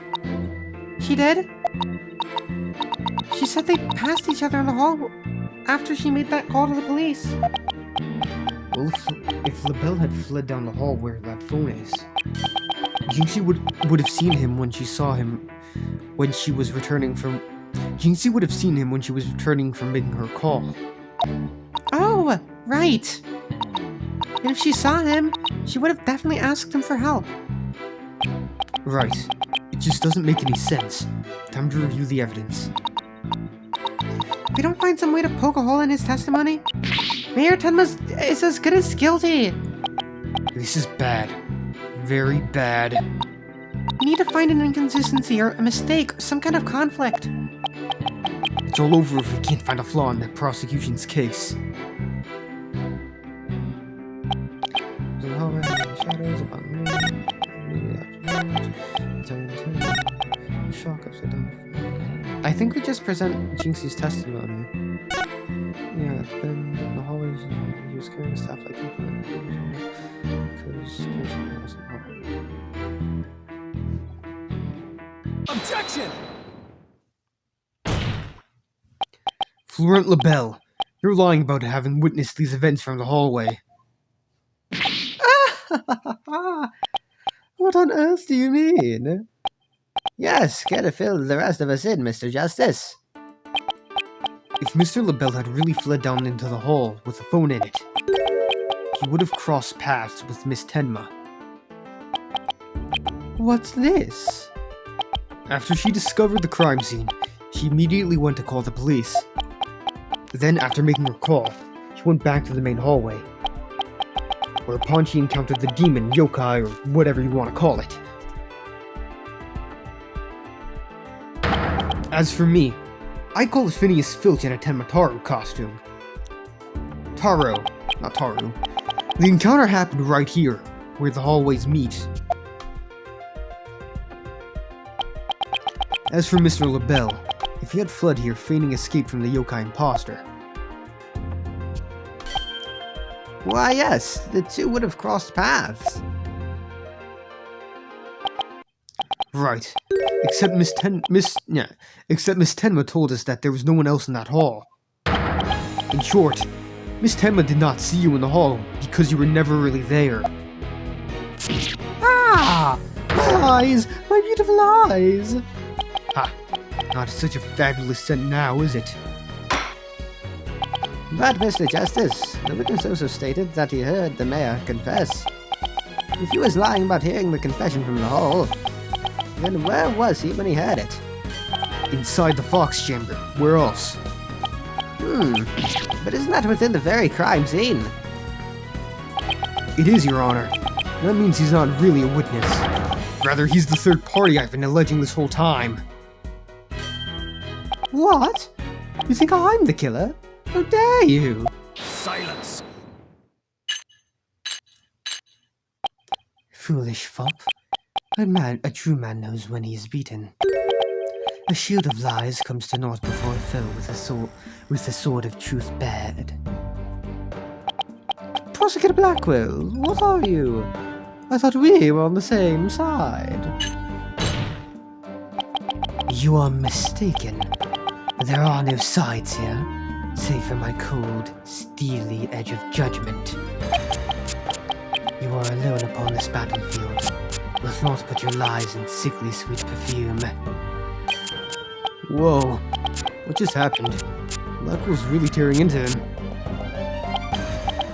She did? She said they passed each other in the hall after she made that call to the police. Well, if LaBelle had fled down the hall where that phone is, Jinxie would have seen him when she saw him when she was returning from... Jinxie would have seen him when she was returning from making her call. Oh, right. And if she saw him, she would have definitely asked him for help. Right. It just doesn't make any sense. Time to review the evidence. If we don't find some way to poke a hole in his testimony, Mayor Tenma is as good as guilty. This is bad. Very bad. We need to find an inconsistency or a mistake or some kind of conflict. It's all over if we can't find a flaw in the prosecution's case. I think we just present Jinxie's testimony. Yeah, it's been in the hallways and he was carrying stuff like because wasn't home. Objection! Florent LaBelle, you're lying about having witnessed these events from the hallway. What on earth do you mean? Yes, gotta fill the rest of us in, Mr. Justice. If Mr. LaBelle had really fled down into the hall with a phone in it, he would have crossed paths with Miss Tenma. What's this? After she discovered the crime scene, she immediately went to call the police. Then, after making her call, she went back to the main hallway, whereupon she encountered the demon, yokai, or whatever you want to call it. As for me, I call it Phineas Filch in a Tenmataro costume. Not Taru. The encounter happened right here, where the hallways meet. As for Mr. LaBelle, if he had fled here feigning escape from the yokai imposter. Why yes, the two would have crossed paths. Right. Except Miss Tenma told us that there was no one else in that hall. In short, Miss Tenma did not see you in the hall because you were never really there. Ah! My eyes! My beautiful eyes! Ha! Not such a fabulous scent now, is it? But, Mr. Justice, the witness also stated that he heard the mayor confess. If he was lying about hearing the confession from the hall, then where was he when he heard it? Inside the Fox Chamber. Where else? But isn't that within the very crime scene? It is, Your Honor. That means he's not really a witness. Rather, he's the third party I've been alleging this whole time. What? You think I'm the killer? How dare you? Silence. Foolish fop. A true man knows when he is beaten. A shield of lies comes to naught before it fell with the sword of truth bared. Prosecutor Blackwell, what are you? I thought we were on the same side. You are mistaken. There are no sides here, save for my cold, steely edge of judgment. You are alone upon this battlefield, with naught but your lies and sickly sweet perfume. Whoa, what just happened? Blackwell's really tearing into him.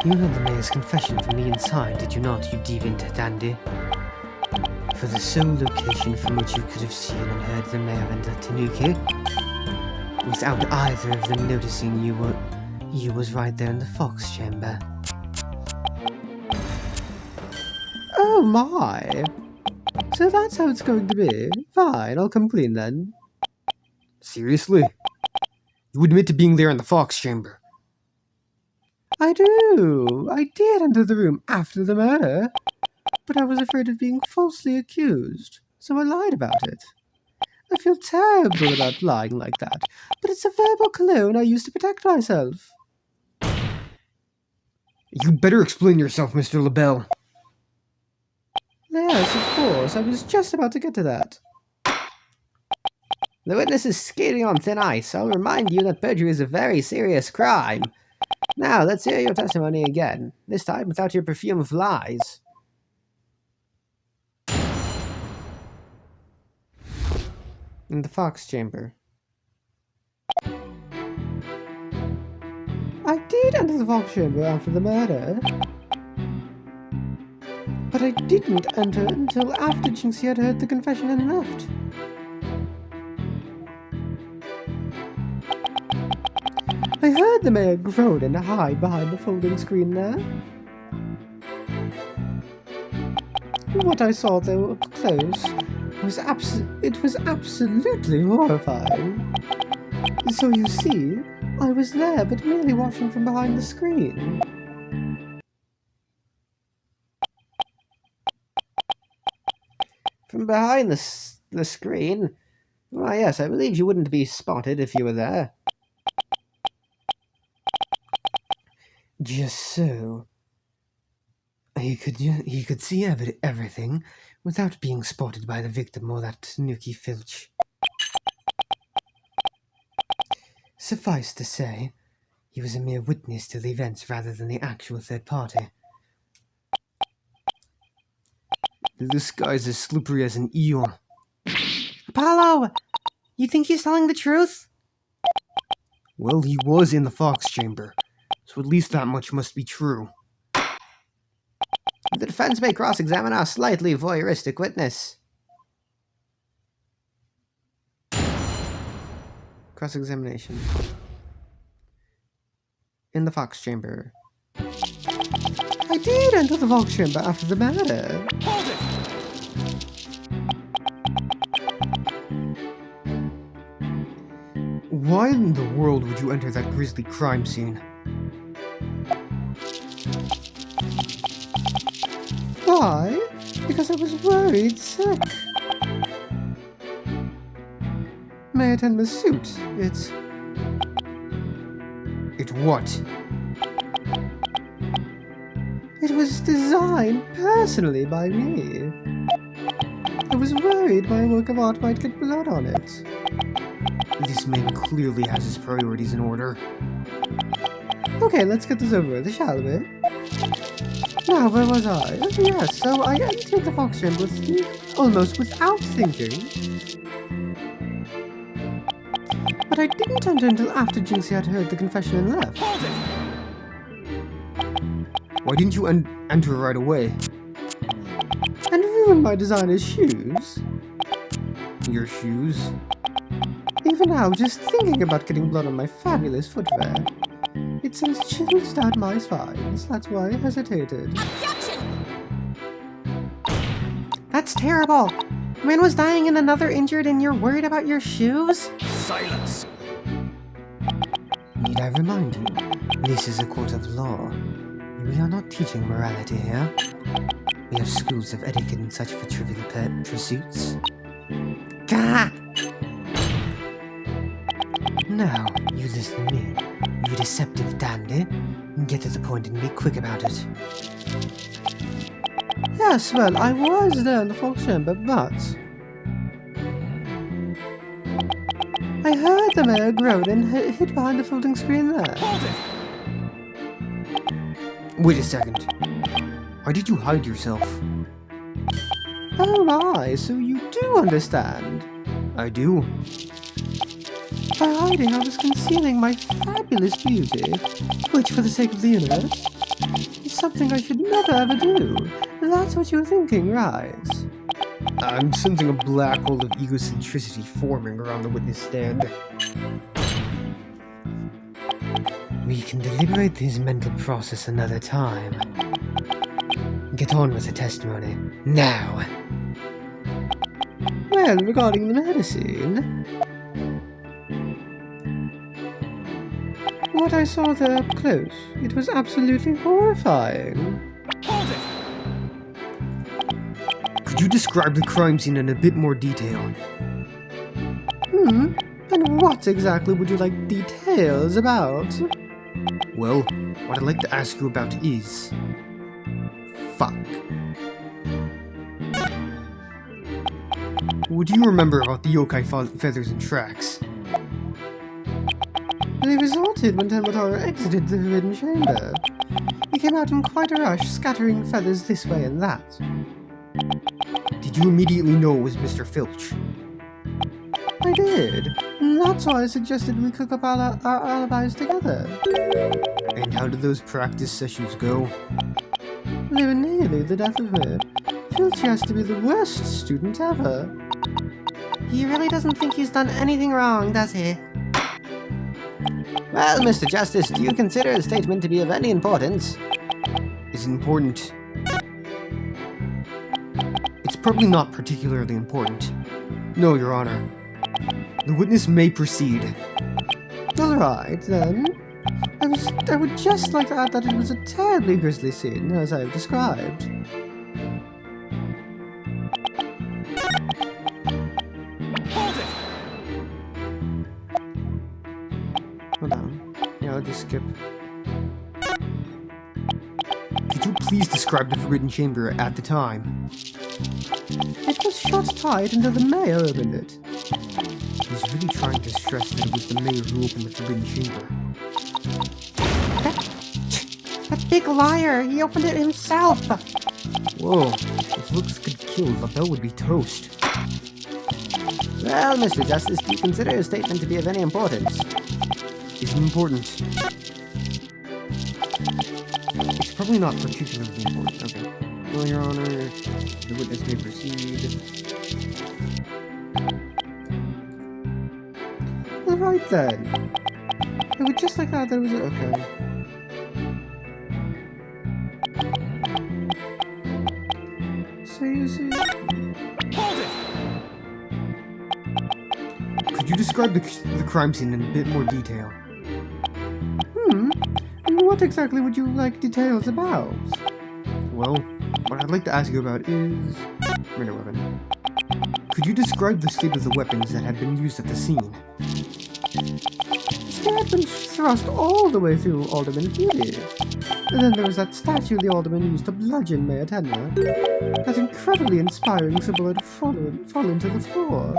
You heard the mayor's confession from the inside, did you not, you deviant dandy? For the sole location from which you could have seen and heard the mayor and the Tanuki, without either of them noticing you was right there in the Fox Chamber. Oh my! So that's how it's going to be. Fine, I'll come clean then. Seriously? You admit to being there in the Fox Chamber? I do! I did enter the room after the murder, but I was afraid of being falsely accused, so I lied about it. I feel terrible about lying like that, but it's a verbal cologne I use to protect myself. You'd better explain yourself, Mr. LaBelle. Yes, of course. I was just about to get to that. The witness is skating on thin ice. I'll remind you that perjury is a very serious crime. Now, let's hear your testimony again, this time without your perfume of lies. In the Fox Chamber. I did enter the Fox Chamber after the murder. But I didn't enter until after Jinxie had heard the confession and left. I heard the mayor groan and hide behind the folding screen there. What I saw though up close was absolutely horrifying. So you see, I was there but merely watching from behind the screen. From behind the screen? Why yes, I believe you wouldn't be spotted if you were there. Just so. He could see everything without being spotted by the victim or that Tanuki Filch. Suffice to say, he was a mere witness to the events rather than the actual third party. This guy's as slippery as an eel. Apollo! You think he's telling the truth? Well, he was in the Fox Chamber, so at least that much must be true. The defense may cross-examine our slightly voyeuristic witness. Cross-examination. In the Fox Chamber. I did enter the Fox Chamber after the murder. Hold it! Why in the world would you enter that grisly crime scene? Why? Because I was worried sick. Mayor Tenma's suit. It what? It was designed personally by me. I was worried my work of art might get blood on it. This man clearly has his priorities in order. Okay, let's get this over with, shall we? Now, where was I? Oh, yes, so I entered the fox chamber with you almost without thinking. But I didn't enter until after Jinxie had heard the confession and left. Why didn't you enter right away? And ruin my designer's shoes? Your shoes? Even now, just thinking about getting blood on my fabulous footwear, it sends chills down my spines. That's why I hesitated. Objection! That's terrible! A man was dying and another injured and you're worried about your shoes? Silence! Need I remind you, this is a court of law. We are not teaching morality here. We have schools of etiquette and such for trivial pursuits. Gah! Now, you listen to me, you deceptive dandy, and get to the point and be quick about it. Yes, well, I was there in the fox chamber, but I heard the mayor groan and hid behind the folding screen there. Wait a second. Why did you hide yourself? Oh my, so you do understand. I do. By hiding, I was concealing my fabulous beauty, which, for the sake of the universe, is something I should never ever do. That's what you're thinking, right? I'm sensing a black hole of egocentricity forming around the witness stand. We can deliberate this mental process another time. Get on with the testimony, now! Well, regarding the medicine, what I saw there up close, it was absolutely horrifying. Could you describe the crime scene in a bit more detail? And what exactly would you like details about? Well, what I'd like to ask you about is... fuck. What do you remember about the yokai feathers and tracks? They resulted when Turnabout exited the forbidden chamber. He came out in quite a rush, scattering feathers this way and that. Did you immediately know it was Mr. Filch? I did, and that's why I suggested we cook up our alibis together. And how did those practice sessions go? They were nearly the death of me. Filch has to be the worst student ever. He really doesn't think he's done anything wrong, does he? Well, Mr. Justice, do you consider a statement to be of any importance? Is important. It's probably not particularly important. No, Your Honor. The witness may proceed. Alright, then. I would just like to add that it was a terribly grisly scene, as I have described. Hold on. Yeah, I'll just skip. Could you please describe the Forbidden Chamber at the time? It was shut tight until the mayor opened it. He's really trying to stress that it was the mayor who opened the Forbidden Chamber. That big liar! He opened it himself! Whoa, if looks could kill, the bell would be toast. Well, Mr. Justice, do you consider a statement to be of any importance? Is important. It's probably not particularly important. Okay. Well, Your Honor, the witness may proceed. Alright then. I would just like to add that it was okay. So you see... Could you describe the crime scene in a bit more detail? And what exactly would you like details about? Well, what I'd like to ask you about is... Murder weapon. Could you describe the state of the weapons that had been used at the scene? had been thrust all the way through Alderman Healy. And then there was that statue the Alderman used to bludgeon Mayor Tenma. That incredibly inspiring symbol had fallen to the floor.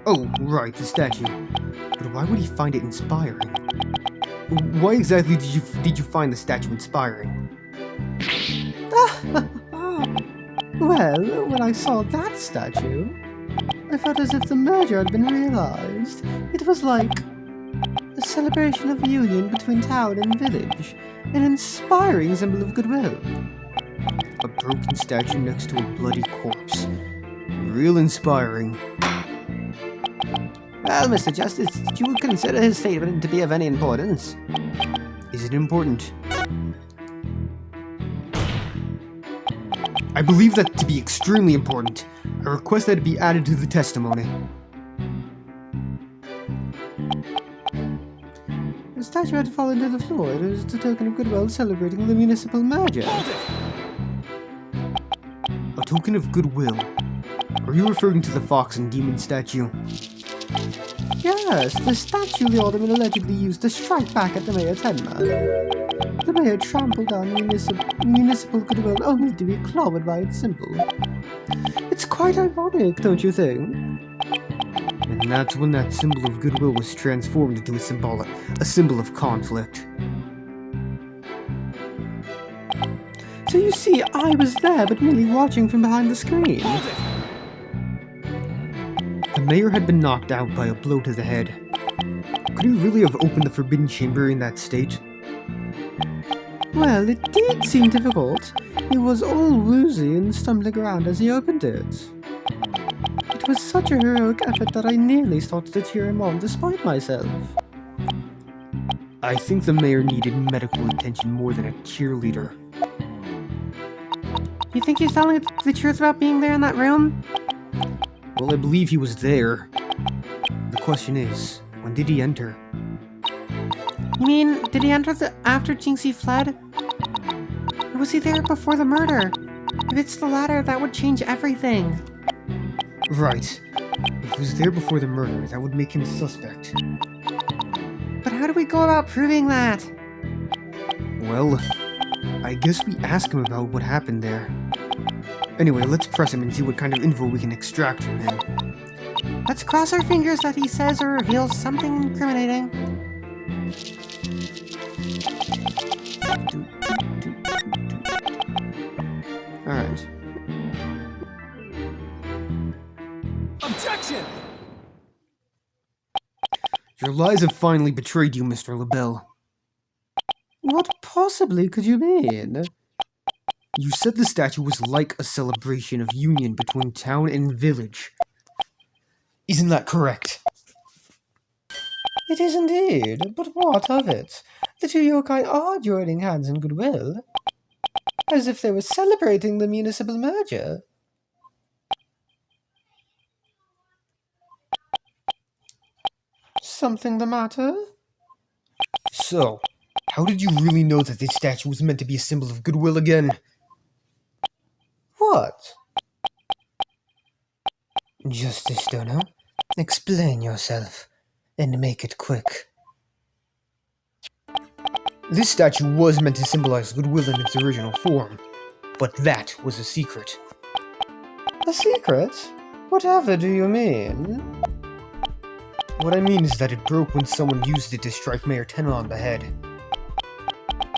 Oh, right, the statue. But why would he find it inspiring? Why exactly did you find the statue inspiring? Well, when I saw that statue, I felt as if the merger had been realized. It was like a celebration of union between town and village, an inspiring symbol of goodwill. A broken statue next to a bloody corpse. Real inspiring. Well, Mr. Justice, did you consider his statement to be of any importance? Is it important? I believe that to be extremely important. I request that it be added to the testimony. The statue had fallen to the floor. It was a token of goodwill celebrating the municipal merger. A token of goodwill? Are you referring to the fox and demon statue? Yes, the statue the Alderman allegedly used to strike back at the Mayor Tenma. The Mayor trampled down municipal goodwill only to be clobbered by its symbol. It's quite ironic, don't you think? And that's when that symbol of goodwill was transformed into a symbol of conflict. So you see, I was there, but merely watching from behind the screen. The mayor had been knocked out by a blow to the head. Could he really have opened the Forbidden Chamber in that state? Well, it did seem difficult. He was all woozy and stumbling around as he opened it. It was such a heroic effort that I nearly started to cheer him on despite myself. I think the mayor needed medical attention more than a cheerleader. You think he's telling the truth about being there in that room? Well, I believe he was there. The question is, when did he enter? You mean, did he enter after Jinxie fled? Or was he there before the murder? If it's the latter, that would change everything. Right. If he was there before the murder, that would make him a suspect. But how do we go about proving that? Well, I guess we ask him about what happened there. Anyway, let's press him and see what kind of info we can extract from him. Let's cross our fingers that he says or reveals something incriminating. Alright. Objection! Your lies have finally betrayed you, Mr. LaBelle. What possibly could you mean? You said the statue was like a celebration of union between town and village. Isn't that correct? It is indeed, but what of it? The two yokai are joining hands in goodwill, as if they were celebrating the municipal merger. Something the matter? So, how did you really know that this statue was meant to be a symbol of goodwill again? What? Justice Stoner, explain yourself, and make it quick. This statue was meant to symbolize goodwill in its original form, but that was a secret. A secret? Whatever do you mean? What I mean is that it broke when someone used it to strike Mayor Tenma on the head.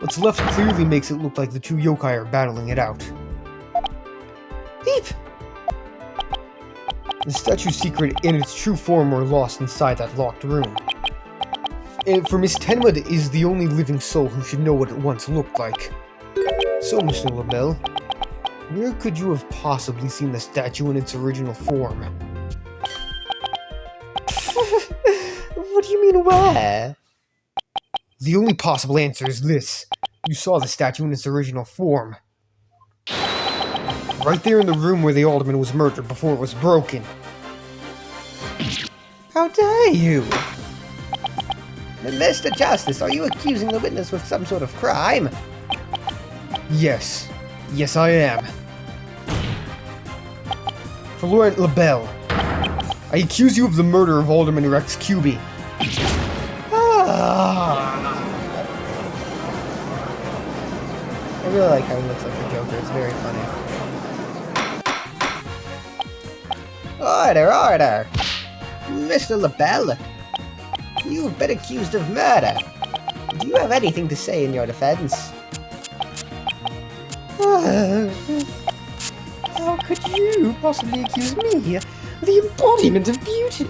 What's left clearly makes it look like the two yokai are battling it out. Beep! The statue's secret and its true form were lost inside that locked room. And for Miss Tenma is the only living soul who should know what it once looked like. So, Mr. LaBelle, where could you have possibly seen the statue in its original form? What do you mean, where? The only possible answer is this. You saw the statue in its original form. Right there in the room where the alderman was murdered before it was broken. How dare you? Mr. Justice, are you accusing the witness with some sort of crime? Yes. Yes, I am. Florent LaBelle, I accuse you of the murder of Alderman Rex Cuby. really like how he looks like the Joker. It's very funny. Order! Mr. LaBelle, you've been accused of murder. Do you have anything to say in your defense? How could you possibly accuse me? The embodiment of beauty?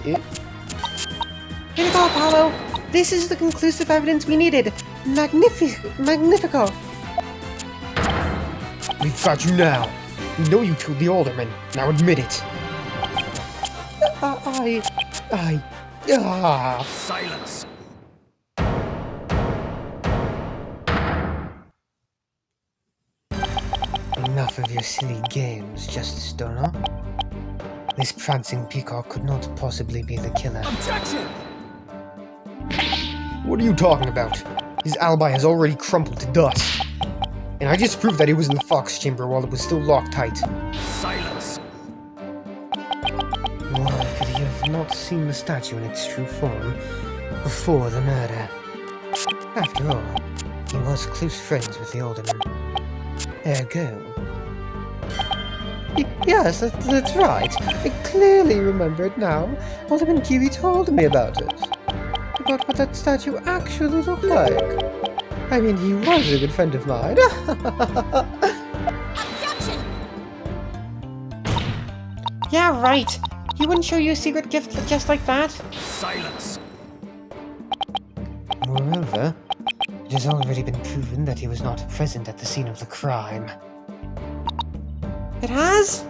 Here we go, Apollo! This is the conclusive evidence we needed! Magnifico! We've got you now. We know you killed the alderman. Now admit it. Silence. Enough of your silly games, Justice Donor. This prancing peacock could not possibly be the killer. Objection! What are you talking about? His alibi has already crumpled to dust. And I just proved that he was in the Fox chamber while it was still locked tight. Silence. Why could he have not seen the statue in its true form before the murder? After all, he was close friends with the alderman. Ergo. Yes, that's right. I clearly remember it now. Alderman Kiwi told me about it. About what that statue actually looked like. I mean, he was a good friend of mine. Objection! Yeah, right. He wouldn't show you a secret gift just like that. Silence. Moreover, it has already been proven that he was not present at the scene of the crime. It has?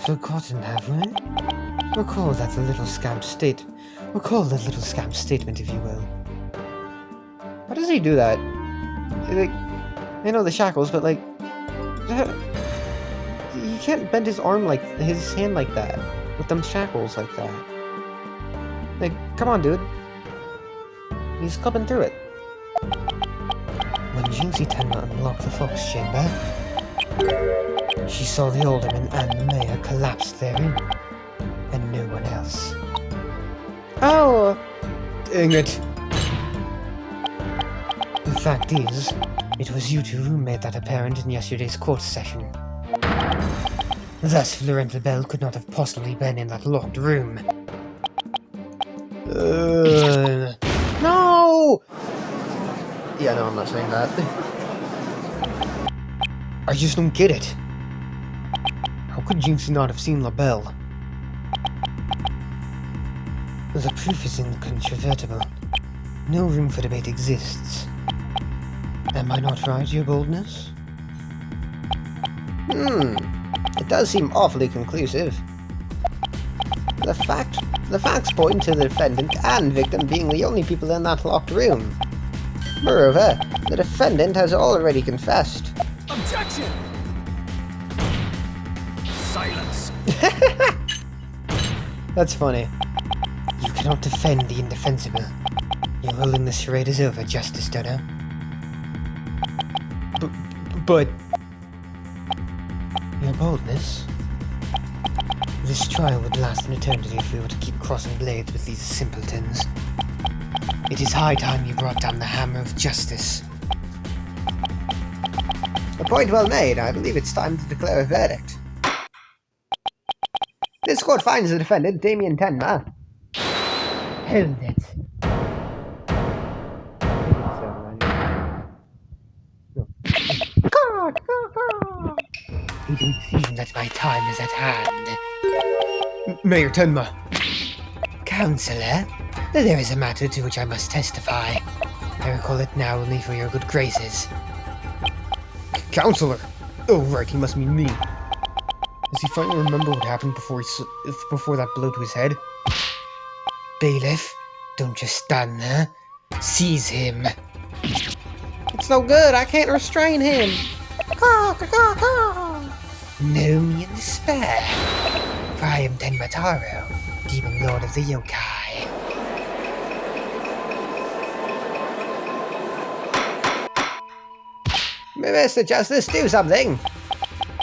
Forgotten, have we? Recall the little scamp statement, if you will. How does he do that? Like, I know the shackles, but like... He can't bend his arm like... his hand like that. With them shackles like that. Like, come on, dude. He's clipping through it. When Jinxie Tenma unlocked the Fox Chamber, she saw the alderman and the mayor collapse therein, and no one else. Oh! Dang it. The fact is, it was you two who made that apparent in yesterday's court session. Thus, Florent Bell could not have possibly been in that locked room. No! Yeah, no, I'm not saying that. I just don't get it. How could Jinxie not have seen LaBelle? The proof is incontrovertible. No room for debate exists. Am I not right, your boldness? It does seem awfully conclusive. The facts point to the defendant and victim being the only people in that locked room. Moreover, the defendant has already confessed. Objection! Silence. That's funny. You cannot defend the indefensible. Your role in this charade is over, Justice Donor. But... Your boldness? This trial would last an eternity if we were to keep crossing blades with these simpletons. It is high time you brought down the hammer of justice. A point well made. I believe it's time to declare a verdict. This court finds the defendant, Damien Tenma. Hold it. It would seem that my time is at hand. Mayor Tenma. Counselor, there is a matter to which I must testify. I recall it now only for your good graces. Counselor! Oh, right, he must mean me. Does he finally remember what happened before that blow to his head? Bailiff, don't just stand there. Seize him. It's no good, I can't restrain him! Know me in despair, for I am Tenmataro, Demon Lord of the Yokai. Mr. Justice, do something!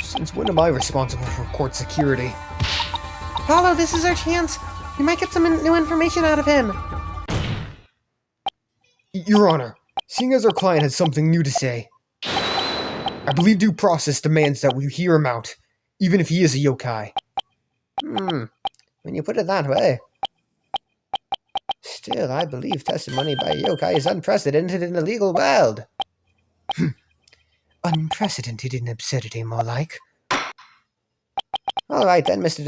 Since when am I responsible for court security? Apollo, this is our chance. We might get some new information out of him. Your Honor, Seeing as our client has something new to say, I believe due process demands that we hear him out, even if he is a yokai. When you put it that way. Still, I believe testimony by a yokai is unprecedented in the legal world. Unprecedented in absurdity, more like. All right then, Mr.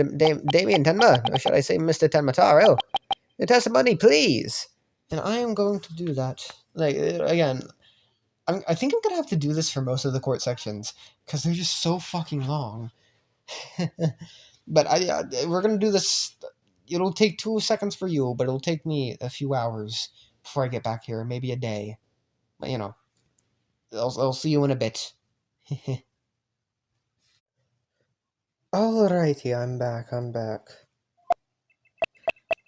Damien Tenma, or should I say Mr. Tenmataro? Your testimony, please. And I am going to do that. Like, again, I think I'm going to have to do this for most of the court sections, because they're just so fucking long. But we're going to do this. It'll take 2 seconds for you, but it'll take me a few hours before I get back here, maybe a day. But, you know, I'll see you in a bit. Alrighty, I'm back.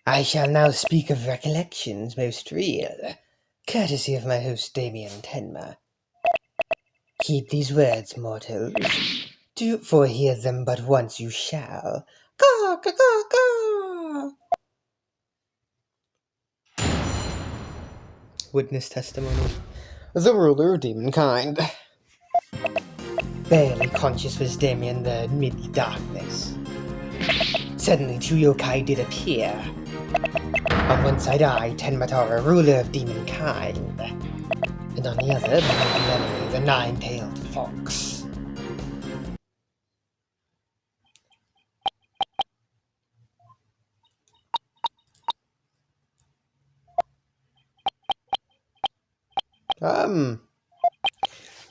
I shall now speak of recollections most real, courtesy of my host Damien Tenma. Keep these words, mortals, for hear them but once you shall. Caw, caw, caw, caw. Witness testimony. The ruler of demonkind. Barely conscious was Damien the mid-darkness. Suddenly 2 yokai did appear. On one side I, Tenmatara, ruler of demonkind, and on the other, the enemy, the 9-tailed fox.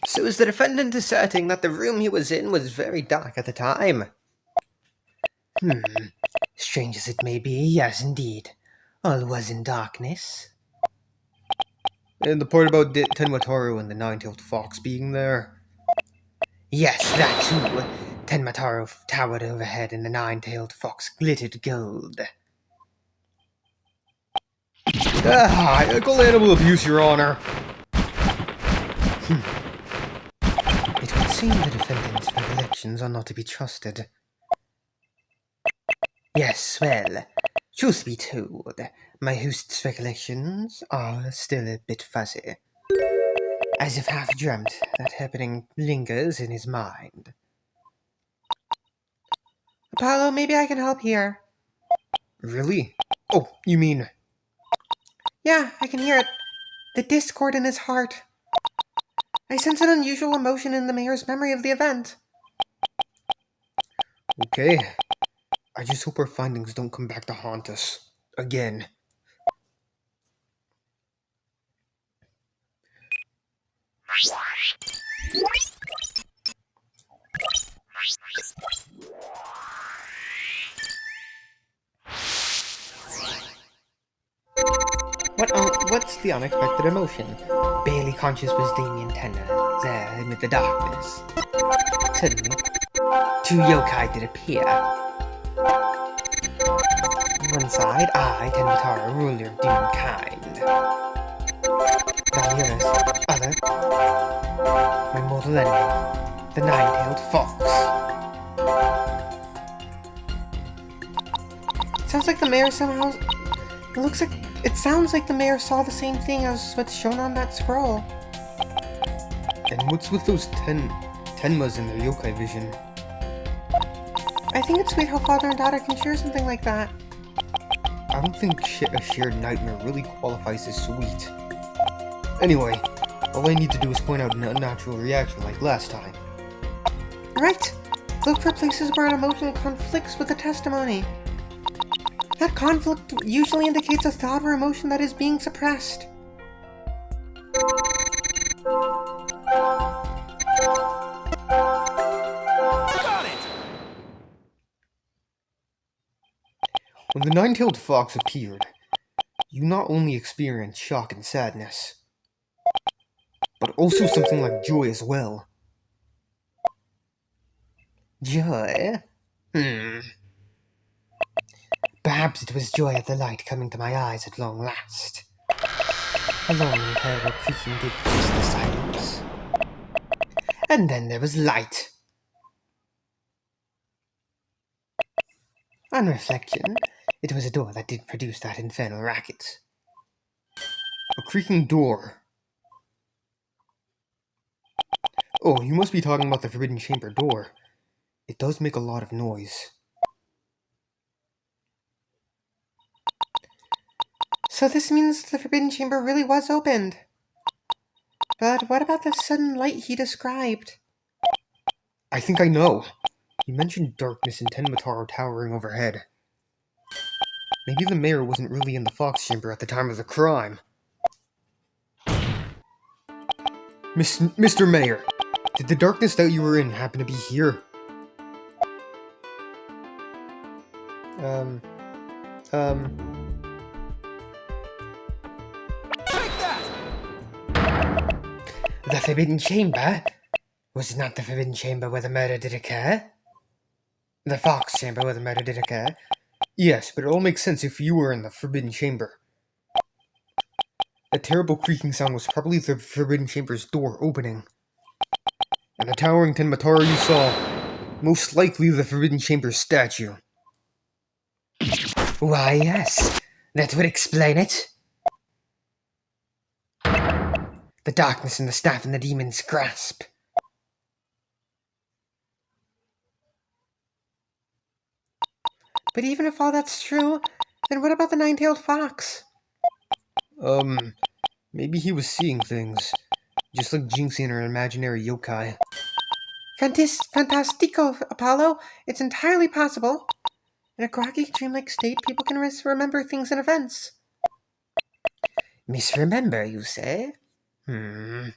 So is the defendant asserting that the room he was in was very dark at the time? Strange as it may be, yes indeed. All was in darkness. And the part about Tenmataro and the 9-tailed fox being there? Yes, that too. Tenmataro towered overhead and the 9-tailed fox glittered gold. I call animal abuse, Your Honor. It would seem the defendant's recollections are not to be trusted. Yes, well, truth be told, my host's recollections are still a bit fuzzy. As if half-dreamt, that happening lingers in his mind. Apollo, maybe I can help here. Really? Oh, you mean... Yeah, I can hear it. The discord in his heart. I sense an unusual emotion in the mayor's memory of the event. Okay. I just hope our findings don't come back to haunt us. Again. What's the unexpected emotion? Barely conscious was Damien Tenma, there amid the darkness. Suddenly, 2 yokai did appear. On one side, I, Tenmatara, ruler of demonkind. On the other, my mortal enemy, the 9-tailed fox. It sounds like the mayor somehow... It sounds like the mayor saw the same thing as what's shown on that scroll. And what's with those Tenmas in their yokai vision? I think it's sweet how father and daughter can share something like that. I don't think a shared nightmare really qualifies as sweet. Anyway, all I need to do is point out an unnatural reaction like last time. Right! Look for places where an emotion conflicts with the testimony. That conflict usually indicates a thought or emotion that is being suppressed. Got it! When the 9-tailed fox appeared, you not only experienced shock and sadness, but also something like joy as well. Joy? Perhaps it was joy at the light coming to my eyes at long last. A long and terrible creaking did pierce the silence. And then there was light. On reflection, it was a door that did produce that infernal racket. A creaking door. Oh, you must be talking about the Forbidden Chamber door. It does make a lot of noise. So this means the Forbidden Chamber really was opened. But what about the sudden light he described? I think I know. He mentioned darkness and Tenmataro towering overhead. Maybe the mayor wasn't really in the Fox Chamber at the time of the crime. Mr. Mayor, did the darkness that you were in happen to be here? Take that! The Forbidden Chamber? Was it not the Forbidden Chamber where the murder did occur? The Fox Chamber where the murder did occur? Yes, but it all makes sense if you were in the Forbidden Chamber. That terrible creaking sound was probably the Forbidden Chamber's door opening. And the towering Tenmataro you saw, most likely the Forbidden Chamber's statue. Why, yes. That would explain it. The darkness and the staff in the demon's grasp. But even if all that's true, then what about the nine-tailed fox? Maybe he was seeing things. Just like Jinxie and her imaginary yokai. Fantastico, Apollo. It's entirely possible. In a groggy, dreamlike state, people can misremember things and events. Misremember, you say? Let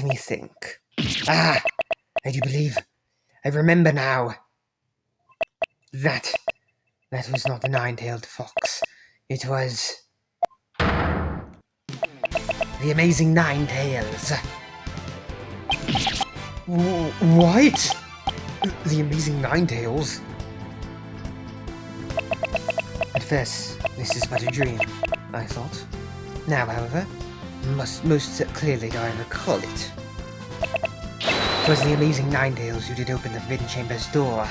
me think. Ah! I do believe. I remember now. That was not the nine-tailed fox. It was the amazing Nine Tails. What? The amazing Nine Tails? At first, this is but a dream, I thought. Now, however, most clearly do I recall it. It was the amazing Nine Tails who did open the Forbidden Chamber's door.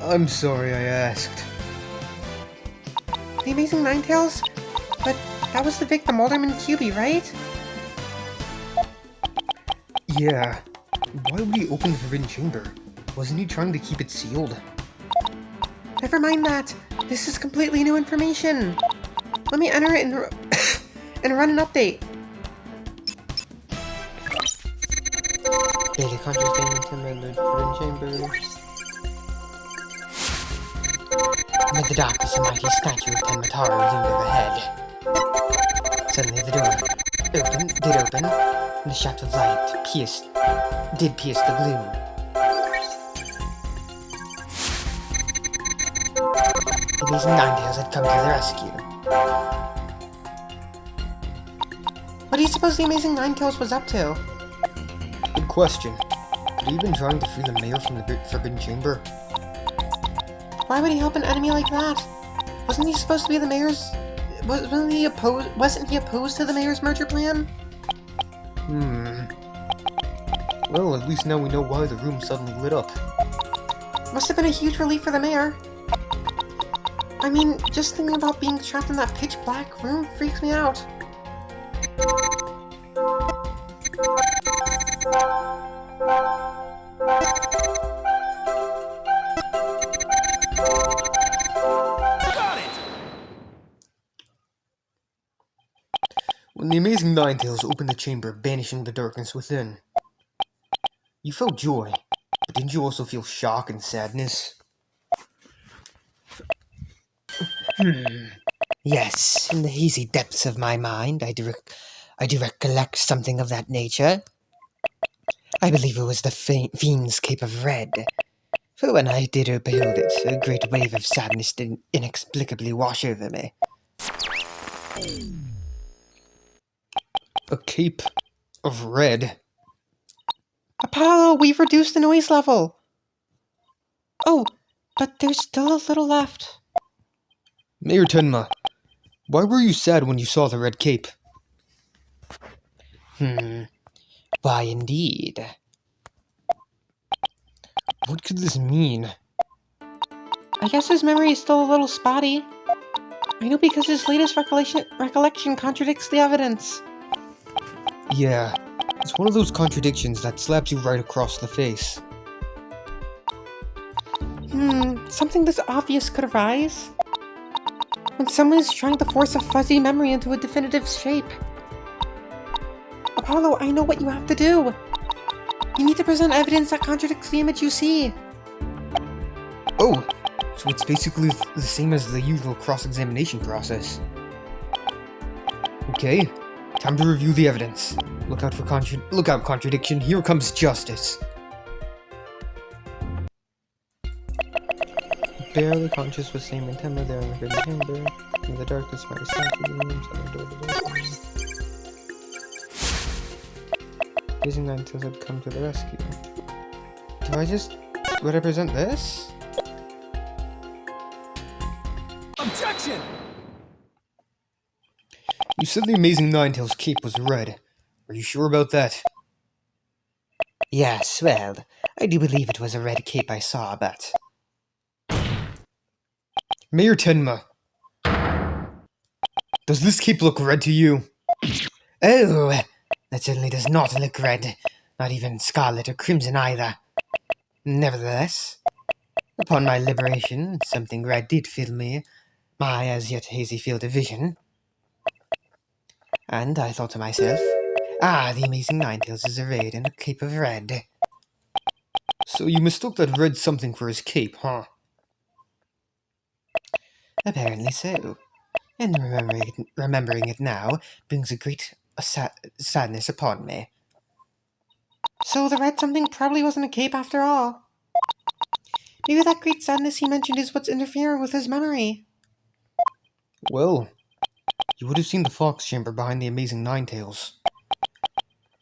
I'm sorry I asked. The amazing Nine Tails? But that was the victim, Alderman QB, right? Yeah. Why would he open the Forbidden Chamber? Wasn't he trying to keep it sealed? Never mind that. This is completely new information. Let me enter it and run an update. Daily Conjures Damien the Forbidden Chamber. Amid the darkness, a mighty statue of Tenmataro loomed overhead. Suddenly the door did open, and a shaft of light pierced the gloom. The amazing Ninetales had come to the rescue. What do you suppose the amazing Ninetales was up to? Good question. Could he have been trying to free the mayor from the Forbidden Chamber? Why would he help an enemy like that? Wasn't he supposed to be the mayor's... Wasn't he opposed to the mayor's merger plan? Well, at least now we know why the room suddenly lit up. Must have been a huge relief for the mayor. I mean, just thinking about being trapped in that pitch black room freaks me out. Got it! When the amazing Ninetales opened the chamber, banishing the darkness within, you felt joy, but didn't you also feel shock and sadness? Yes, in the hazy depths of my mind, I do recollect something of that nature. I believe it was the Fiend's Cape of Red. For when I did behold it, a great wave of sadness did inexplicably wash over me. A cape of red. Apollo, we've reduced the noise level! Oh, but there's still a little left. Mayor Tenma, why were you sad when you saw the red cape? Why indeed. What could this mean? I guess his memory is still a little spotty. I know because his latest recollection contradicts the evidence. Yeah, it's one of those contradictions that slaps you right across the face. Something this obvious could arise when someone is trying to force a fuzzy memory into a definitive shape. Apollo, I know what you have to do. You need to present evidence that contradicts the image you see. Oh, so it's basically the same as the usual cross-examination process. Okay, time to review the evidence. Look out for contradiction. Here comes justice. Barely conscious with same intent there in the hidden chamber. In the darkness, my Using 9 tails had come to the rescue. Would I present this? Objection! You said the Amazing Ninetales cape was red. Are you sure about that? Yes, well, I do believe it was a red cape I saw, but... Mayor Tenma, does this cape look red to you? Oh, that certainly does not look red. Not even scarlet or crimson either. Nevertheless, upon my liberation, something red did fill me, my as yet hazy field of vision. And I thought to myself, the Amazing Ninetales is arrayed in a cape of red. So you mistook that red something for his cape, huh? Apparently so. And remembering it now brings a great sadness upon me. So the red something probably wasn't a cape after all. Maybe that great sadness he mentioned is what's interfering with his memory. Well, you would have seen the fox chamber behind the Amazing Ninetales.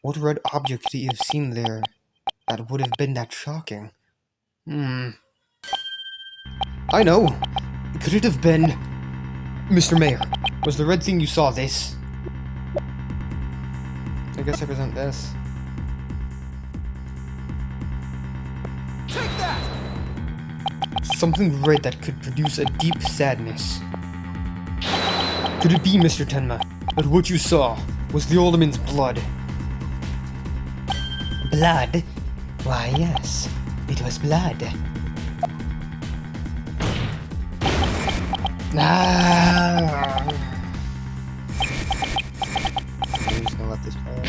What red object could he have seen there that would have been that shocking? I know! Could it have been... Mr. Mayor, was the red thing you saw this? I guess I present this. Take that! Something red that could produce a deep sadness. Could it be, Mr. Tenma, that what you saw was the Alderman's blood? Blood? Why, yes. It was blood. I'm just gonna let this play.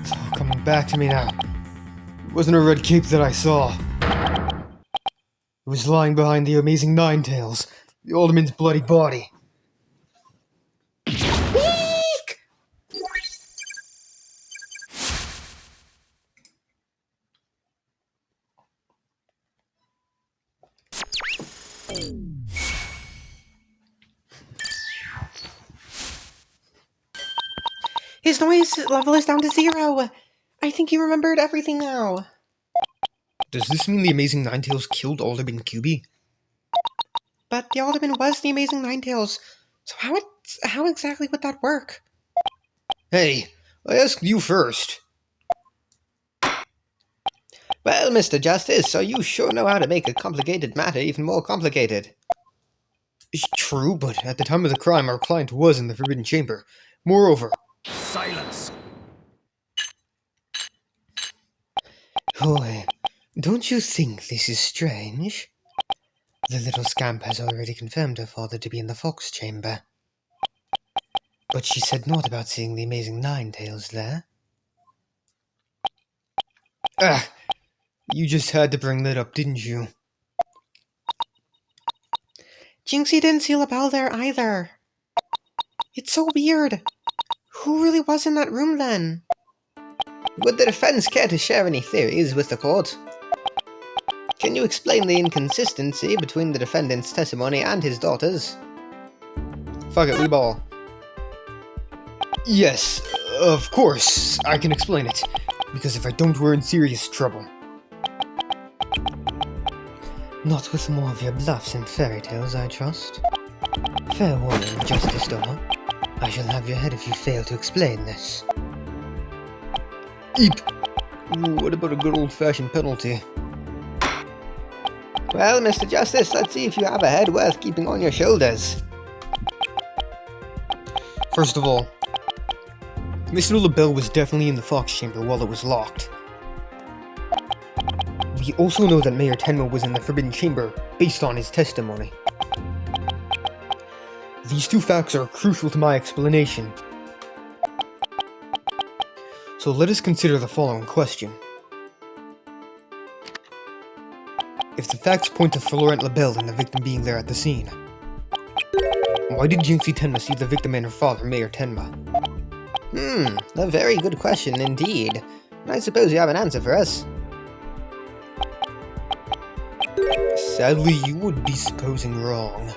It's all coming back to me now. It wasn't a red cape that I saw. It was lying behind the Amazing Ninetales, the Alderman's bloody body. His noise level is down to 0. I think he remembered everything now. Does this mean the Amazing Ninetales killed Alderman QB? But the Alderman was the Amazing Ninetales, so how exactly would that work? Hey, I asked you first. Well, Mr. Justice, so you sure know how to make a complicated matter even more complicated. It's true, but at the time of the crime, our client was in the Forbidden Chamber. Moreover... Silence! Oh, don't you think this is strange? The little scamp has already confirmed her father to be in the Fox Chamber. But she said naught about seeing the Amazing Ninetales there. You just had to bring that up, didn't you? Jinxie didn't seal a bell there either. It's so weird. Who really was in that room then? Would the defense care to share any theories with the court? Can you explain the inconsistency between the defendant's testimony and his daughter's? Fuck it, we ball. Yes, of course, I can explain it. Because if I don't, we're in serious trouble. Not with more of your bluffs and fairy tales, I trust. Fair warning, Justice Donner. I shall have your head if you fail to explain this. Eep! What about a good old-fashioned penalty? Well, Mr. Justice, let's see if you have a head worth keeping on your shoulders. First of all, Mr. LaBelle was definitely in the Fox Chamber while it was locked. We also know that Mayor Tenma was in the Forbidden Chamber based on his testimony. These two facts are crucial to my explanation. So let us consider the following question. If the facts point to Florent LaBelle and the victim being there at the scene, why did Jinxie Tenma see the victim and her father, Mayor Tenma? A very good question indeed. I suppose you have an answer for us. Sadly, you would be supposing wrong.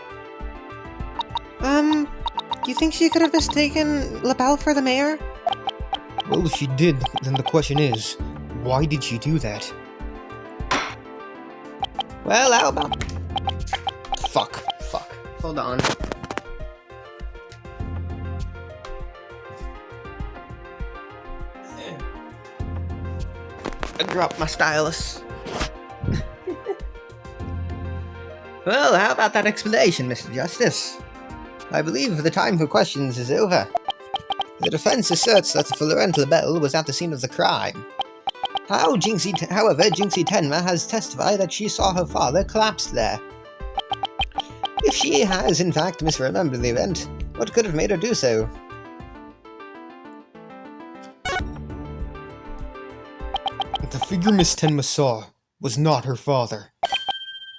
You think she could have mistaken LaBelle for the mayor? Well, if she did, then the question is, why did she do that? Well, how about... Fuck. Hold on. I dropped my stylus. Well, how about that explanation, Mr. Justice? I believe the time for questions is over. The defense asserts that Florent LaBelle was at the scene of the crime. However, Jinxie Tenma has testified that she saw her father collapse there. If she has, in fact, misremembered the event, what could have made her do so? The figure Miss Tenma saw was not her father.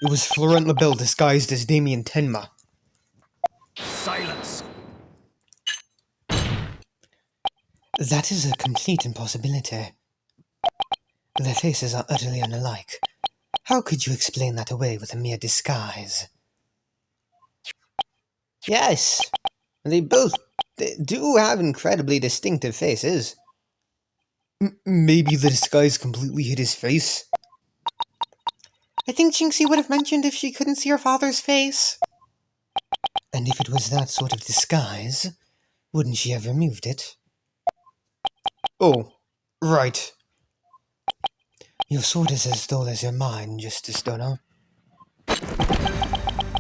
It was Florent LaBelle disguised as Damien Tenma. Silence. That is a complete impossibility. Their faces are utterly unalike. How could you explain that away with a mere disguise? Yes, they do have incredibly distinctive faces. Maybe the disguise completely hid his face? I think Jinxie would have mentioned if she couldn't see her father's face. And if it was that sort of disguise, wouldn't she have removed it? Oh, right. Your sword is as dull as your mind, Justice Dono.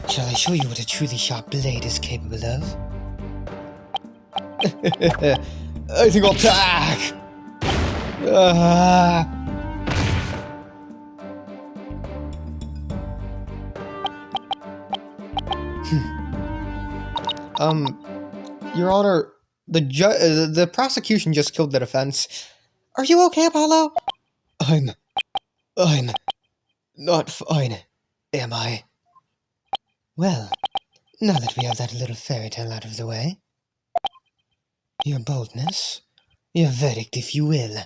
Shall I show you what a truly sharp blade is capable of? I think I'll attack! Your Honor, the prosecution just killed the defense. Are you okay, Apollo? I'm not fine, am I? Well, now that we have that little fairy tale out of the way, your boldness, your verdict, if you will.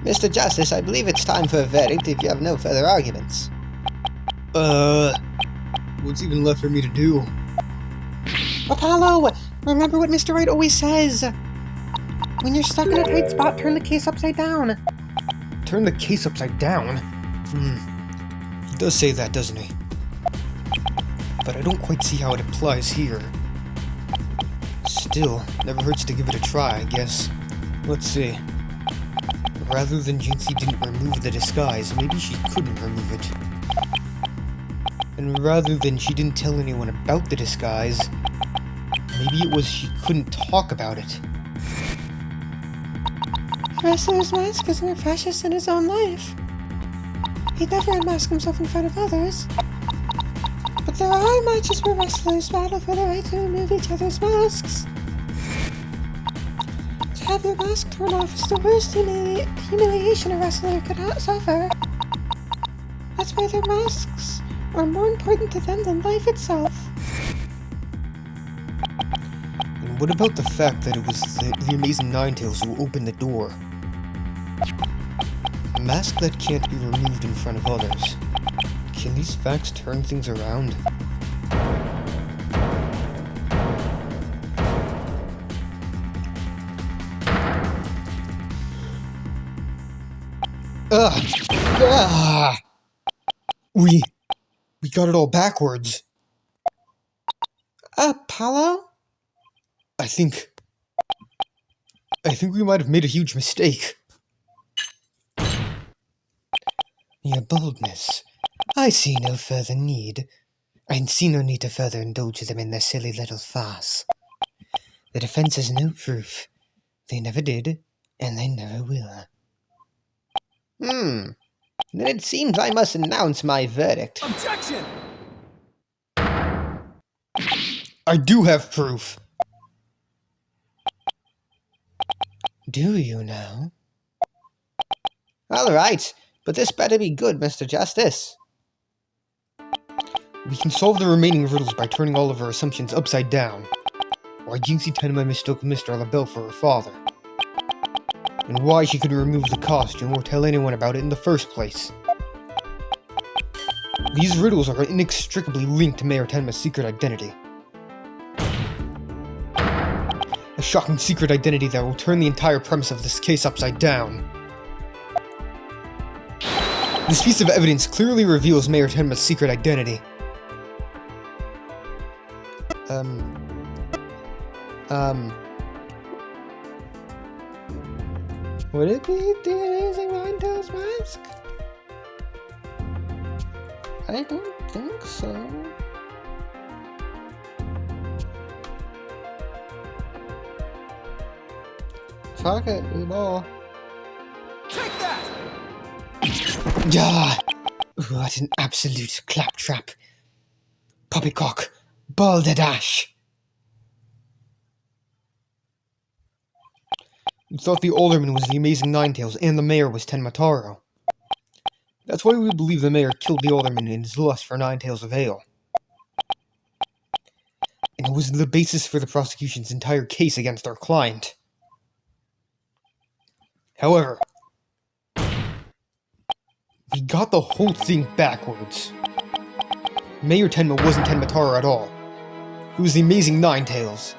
Mr. Justice, I believe it's time for a verdict if you have no further arguments. What's even left for me to do? Apollo, remember what Mr. Wright always says. When you're stuck in a tight spot, turn the case upside down. Turn the case upside down? He does say that, doesn't he? But I don't quite see how it applies here. Still, never hurts to give it a try, I guess. Let's see. Rather than Jinxie didn't remove the disguise, maybe she couldn't remove it. And rather than she didn't tell anyone about the disguise, maybe it was she couldn't talk about it. A wrestler's mask is more precious than his own life. He'd never unmask himself in front of others. But there are matches where wrestlers battle for the right to remove each other's masks. To have your mask torn off is the worst humiliation a wrestler could suffer. That's why their masks are more important to them than life itself. And what about the fact that it was the Amazing Ninetales who opened the door? A mask that can't be removed in front of others. Can these facts turn things around? We got it all backwards. Apollo? I think we might have made a huge mistake. Your boldness. I see no further need. I see no need to further indulge them in their silly little farce. The defense has no proof. They never did, and they never will. Then it seems I must announce my verdict. Objection! I do have proof. Do you now? All right, but this better be good, Mr. Justice. We can solve the remaining riddles by turning all of our assumptions upside down. Why Jinxie Tenma mistook Mr. LaBelle for her father. And why she couldn't remove the costume or tell anyone about it in the first place. These riddles are inextricably linked to Mayor Tenma's secret identity. A shocking secret identity that will turn the entire premise of this case upside down. This piece of evidence clearly reveals Mayor Tenma's secret identity. Would it be the amazing Ninetales mask? I don't think so. Fuck it, we ball. Take that! Ah! What an absolute claptrap. Poppycock. Balderdash. We thought the alderman was the amazing Ninetales and the mayor was Tenma Taro. That's why we believe the mayor killed the alderman in his lust for 9 taels of ale. And it was the basis for the prosecution's entire case against our client. However, we got the whole thing backwards. Mayor Tenma wasn't Tenma Taro at all. It was the amazing Ninetales.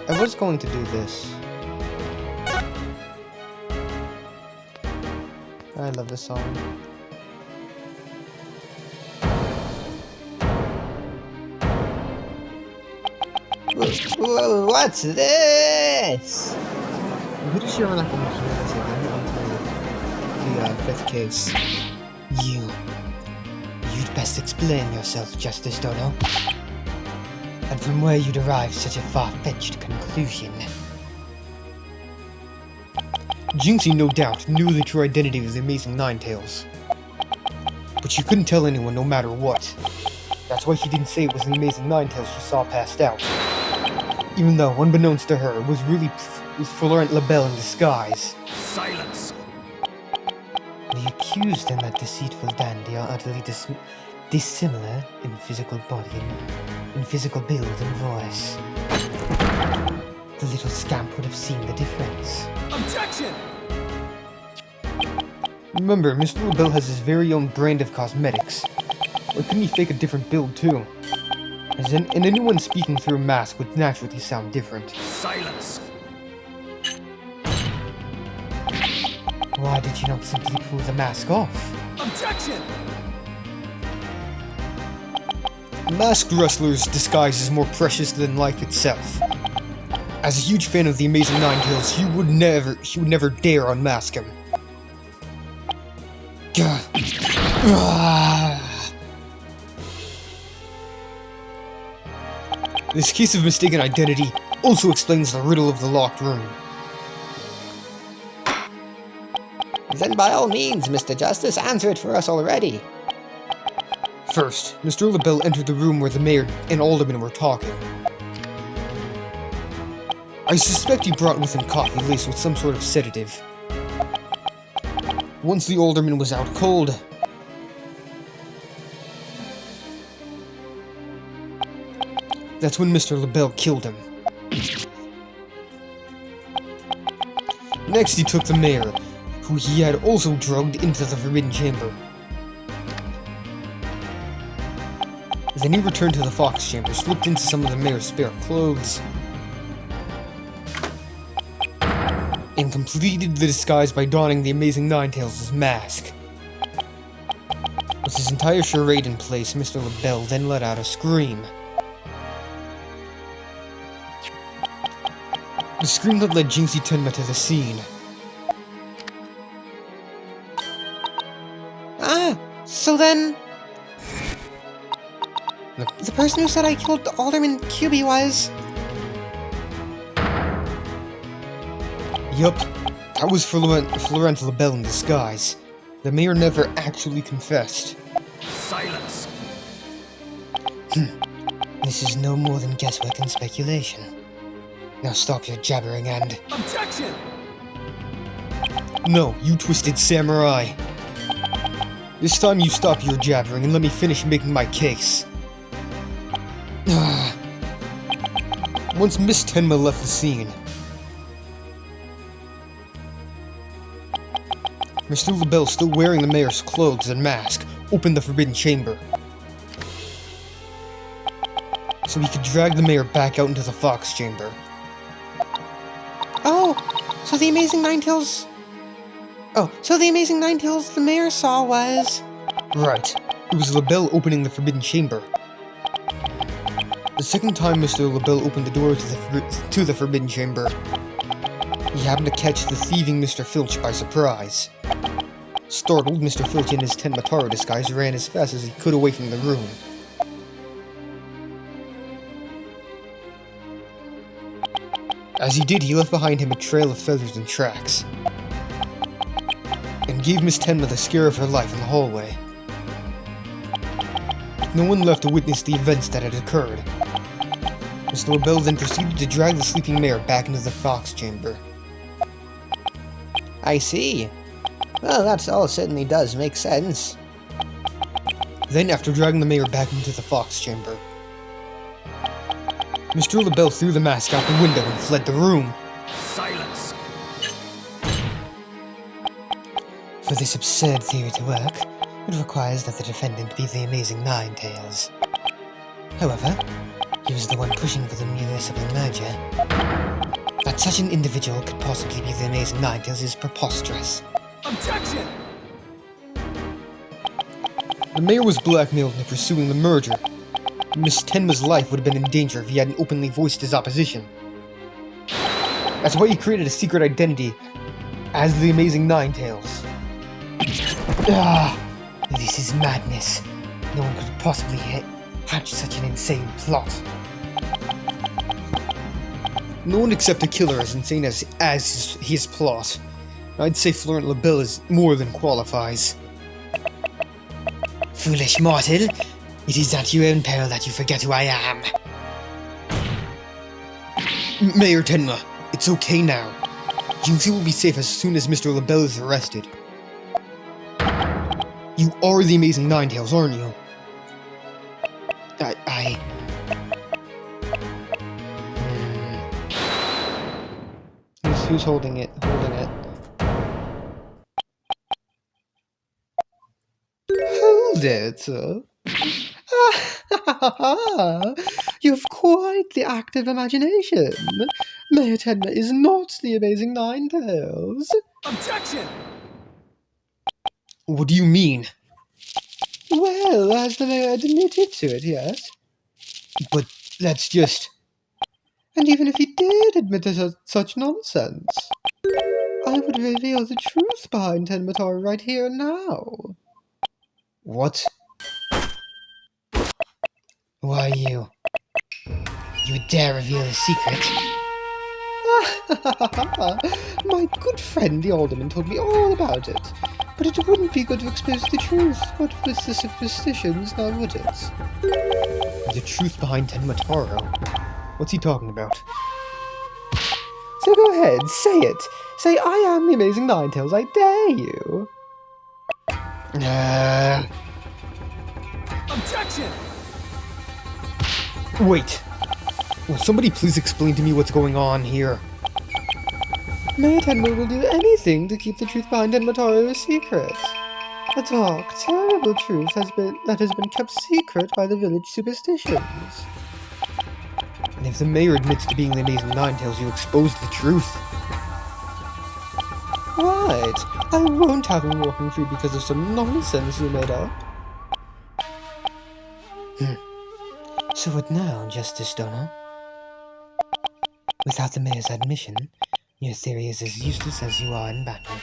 I was going to do this. I love this song. Whoa, what's this? I'm pretty sure we're not going to hear this again until the 5th case. You'd best explain yourself, Justice Dono. And from where you derived such a far-fetched conclusion. Jinxie, no doubt, knew the true identity of the amazing Ninetales. But she couldn't tell anyone no matter what. That's why she didn't say it was the amazing Ninetales she saw passed out. Even though, unbeknownst to her, it was Florent LaBelle in disguise. Silence! The accused and that deceitful dandy are utterly dissimilar in physical body and in physical build and voice. The little scamp would have seen the difference. Objection! Remember, Mr. LaBelle has his very own brand of cosmetics. Or couldn't he fake a different build too? And anyone speaking through a mask would naturally sound different. Silence! Why did you not simply pull the mask off? Objection! Masked Wrestler's disguise is more precious than life itself. As a huge fan of the Amazing Ninetales, she would never dare unmask him. This case of mistaken identity also explains the riddle of the locked room. Then by all means, Mr. Justice, answer it for us already. First, Mr. LaBelle entered the room where the mayor and alderman were talking. I suspect he brought with him coffee laced with some sort of sedative. Once the alderman was out cold, that's when Mr. LaBelle killed him. Next he took the mayor, who he had also drugged, into the forbidden chamber. Then he returned to the fox chamber, slipped into some of the mayor's spare clothes, and completed the disguise by donning the amazing Ninetales' mask. With his entire charade in place, Mr. LaBelle then let out a scream. The scream that led Jinxie Tenma to the scene. Ah, so then... The person who said I killed Alderman QB was... Yup, that was Florent LaBelle in disguise. The mayor never actually confessed. Silence. This is no more than guesswork and speculation. Now stop your jabbering and... Objection! No, you twisted samurai! This time you stop your jabbering and let me finish making my case. Once Miss Tenma left the scene, Mr. LaBelle, still wearing the mayor's clothes and mask, opened the Forbidden Chamber, so he could drag the mayor back out into the Fox Chamber. Oh, so the Amazing Ninetales... Oh, so the Amazing Ninetales the mayor saw was... Right, it was LaBelle opening the Forbidden Chamber. The second time Mr. LaBelle opened the door to the Forbidden Chamber, he happened to catch the thieving Mr. Filch by surprise. Startled, Mr. Filch in his Tenmataro disguise ran as fast as he could away from the room. As he did, he left behind him a trail of feathers and tracks, and gave Miss Tenma the scare of her life in the hallway. No one left to witness the events that had occurred. Mr. LaBelle then proceeded to drag the sleeping mayor back into the Fox Chamber. I see. Well, that all certainly does make sense. Then, after dragging the mayor back into the Fox Chamber, Mr. LaBelle threw the mask out the window and fled the room. Silence. For this absurd theory to work, it requires that the defendant be the Amazing Ninetales. However, he was the one pushing for the municipal merger. That such an individual could possibly be the Amazing Ninetales is preposterous. Objection! The mayor was blackmailed into pursuing the merger. Miss Tenma's life would have been in danger if he hadn't openly voiced his opposition. That's why he created a secret identity as the Amazing Ninetales. This is madness. No one could possibly hatch such an insane plot. No one except a killer as insane as his plot. I'd say Florent LaBelle is more than qualifies. Foolish mortal, it is at your own peril that you forget who I am. Mayor Tenma, it's okay now. Jinxie will be safe as soon as Mr. LaBelle is arrested. You are the Amazing Ninetales, aren't you? Who's holding it? Hold it! You have quite the active imagination. Mayor Tenma is not the Amazing Ninetales. Objection! What do you mean? Well, as the mayor admitted to it, yes. But that's just... And even if he did admit to such nonsense, I would reveal the truth behind Tenmataro right here and now. What? Who are you? You dare reveal a secret? My good friend the Alderman told me all about it. But it wouldn't be good to expose the truth. What with the superstitions, now would it? The truth behind Tenmataro? What's he talking about? So go ahead, say it. Say, I am the Amazing Ninetales, I dare you. Objection! Wait. Will somebody please explain to me what's going on here? Mayor Tenma will do anything to keep the truth behind Tenmataro a secret. A dark, terrible truth that has been kept secret by the village superstitions. And if the mayor admits to being the Amazing Ninetales, you expose the truth. Right. I won't have him walking free because of some nonsense you made up. So what now, Justice Donner? Without the mayor's admission, your theory is as useless as you are in battle.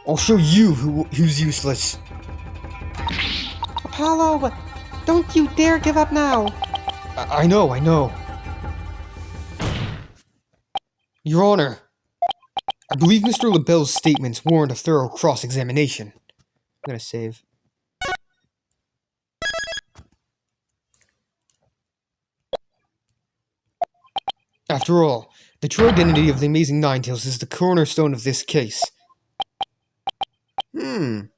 I'll show you who's useless. Apollo, don't you dare give up now! I know. Your Honor, I believe Mr. LaBelle's statements warrant a thorough cross-examination. I'm gonna save. After all, the true identity of the Amazing Ninetales is the cornerstone of this case. You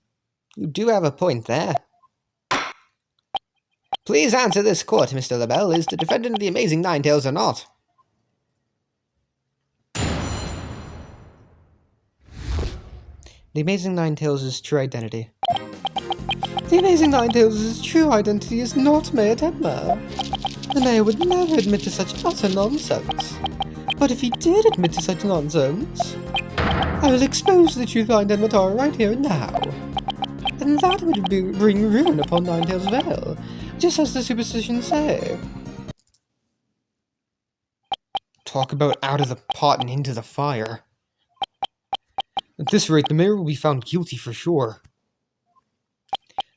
do have a point there. Please answer this court, Mr. LaBelle. Is the defendant the Amazing Ninetales or not? The Amazing Ninetales' true identity. The Amazing Ninetales' true identity is not Mayor Tenma. The mayor would never admit to such utter nonsense. But if he did admit to such nonsense, I will expose the truth behind Tenma right here and now. And that would bring ruin upon Ninetales Vale, just as the superstitions say. Talk about out of the pot and into the fire. At this rate, the mayor will be found guilty for sure.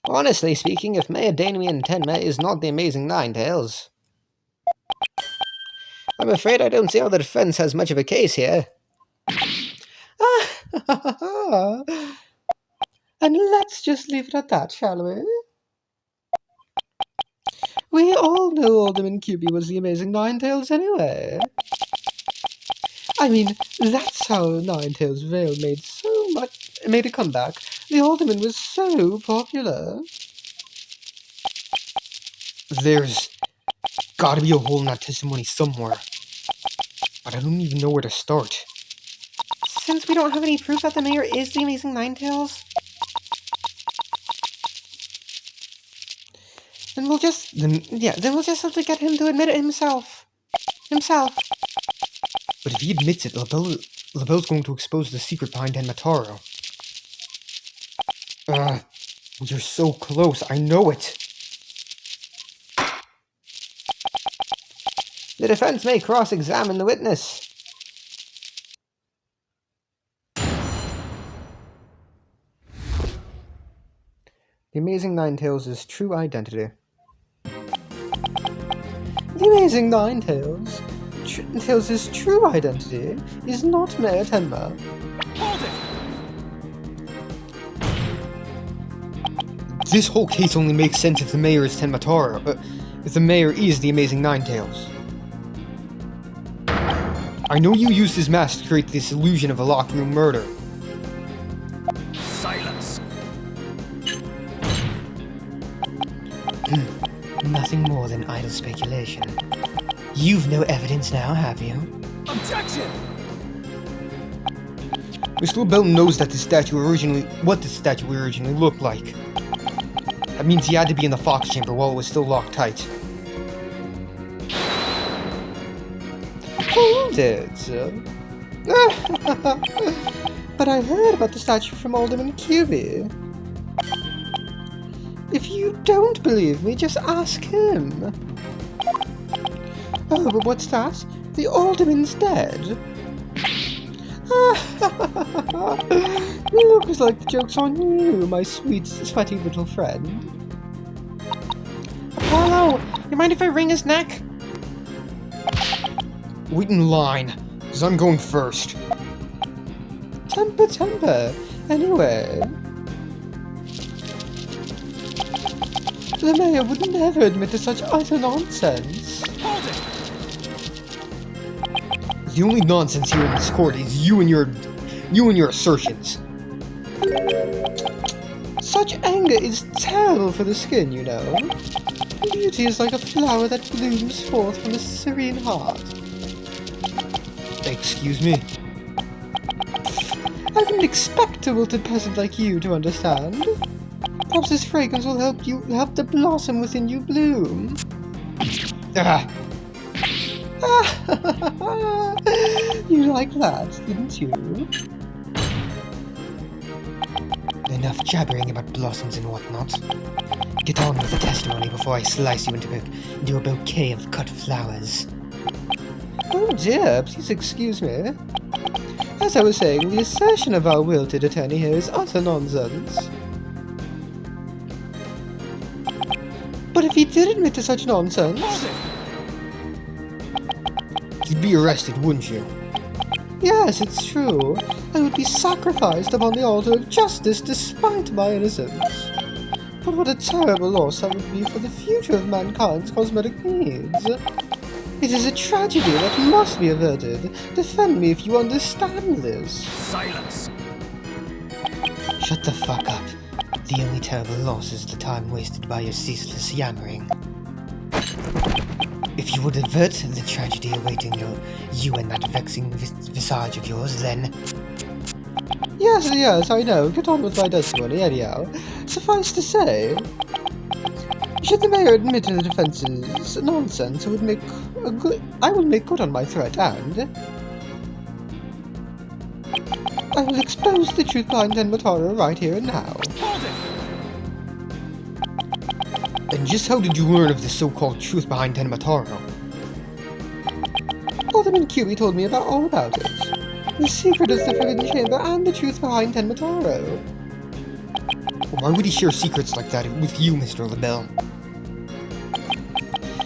Honestly speaking, if Mayor Damian Tenma is not the Amazing Ninetales, I'm afraid I don't see how the defense has much of a case here. And let's just leave it at that, shall we? We all know Alderman QB was the Amazing Ninetales anyway. I mean, that's how Ninetales Vale made a comeback. The Alderman was so popular. There's gotta be a hole in that testimony somewhere. But I don't even know where to start. Since we don't have any proof that the mayor is the Amazing Ninetales, then we'll just have to get him to admit it himself. But if he admits it, LaBelle's going to expose the secret behind Tenmataro. You're so close, I know it. The defense may cross-examine the witness. The Amazing Ninetales' true identity. The Amazing Ninetales' true identity is not Mayor Tenma. Hold it! This whole case only makes sense if the mayor is Tenmataro, if the mayor is the Amazing Ninetales. I know you used his mask to create this illusion of a locked room murder. Silence! Nothing more than idle speculation. You've no evidence now, have you? Objection! Mr. LaBelle knows that what the statue originally looked like. That means he had to be in the Fox Chamber while it was still locked tight. Hold it! But I heard about the statue from Alderman QB. If you don't believe me, just ask him. Oh, but what's that? The Alderman's dead. Looks like the joke's on you, my sweet, sweaty little friend. Apollo, you mind if I wring his neck? Wait in line, because I'm going first. Temper. Anyway. The mayor would never admit to such utter nonsense. Hold it! The only nonsense here in this court is you and your assertions. Such anger is terrible for the skin, you know. Beauty is like a flower that blooms forth from a serene heart. Excuse me? I didn't expect a wilted peasant like you to understand. Perhaps this fragrance will help the blossom within you bloom. You like that, didn't you? Enough jabbering about blossoms and whatnot. Get on with the testimony before I slice you into a bouquet of cut flowers. Oh dear, please excuse me. As I was saying, the assertion of our wilted attorney here is utter nonsense. But if he did admit to such nonsense... You'd be arrested, wouldn't you? Yes, it's true. I would be sacrificed upon the altar of justice despite my innocence. But what a terrible loss that would be for the future of mankind's cosmetic needs. It is a tragedy that must be averted. Defend me if you understand this. Silence! Shut the fuck up. The only terrible loss is the time wasted by your ceaseless yammering. If you would avert the tragedy awaiting you and that vexing visage of yours, then... Yes, I know. Get on with my testimony, anyhow. Suffice to say, should the mayor admit to the defense's nonsense, I would make good on my threat, and I will expose the truth behind Tenmataro right here and now. And just how did you learn of the so-called truth behind Tenmataro? Alderman QB told me all about it. The secret of the Forbidden Chamber and the truth behind Tenmataro. Why would he share secrets like that with you, Mr. LaBelle?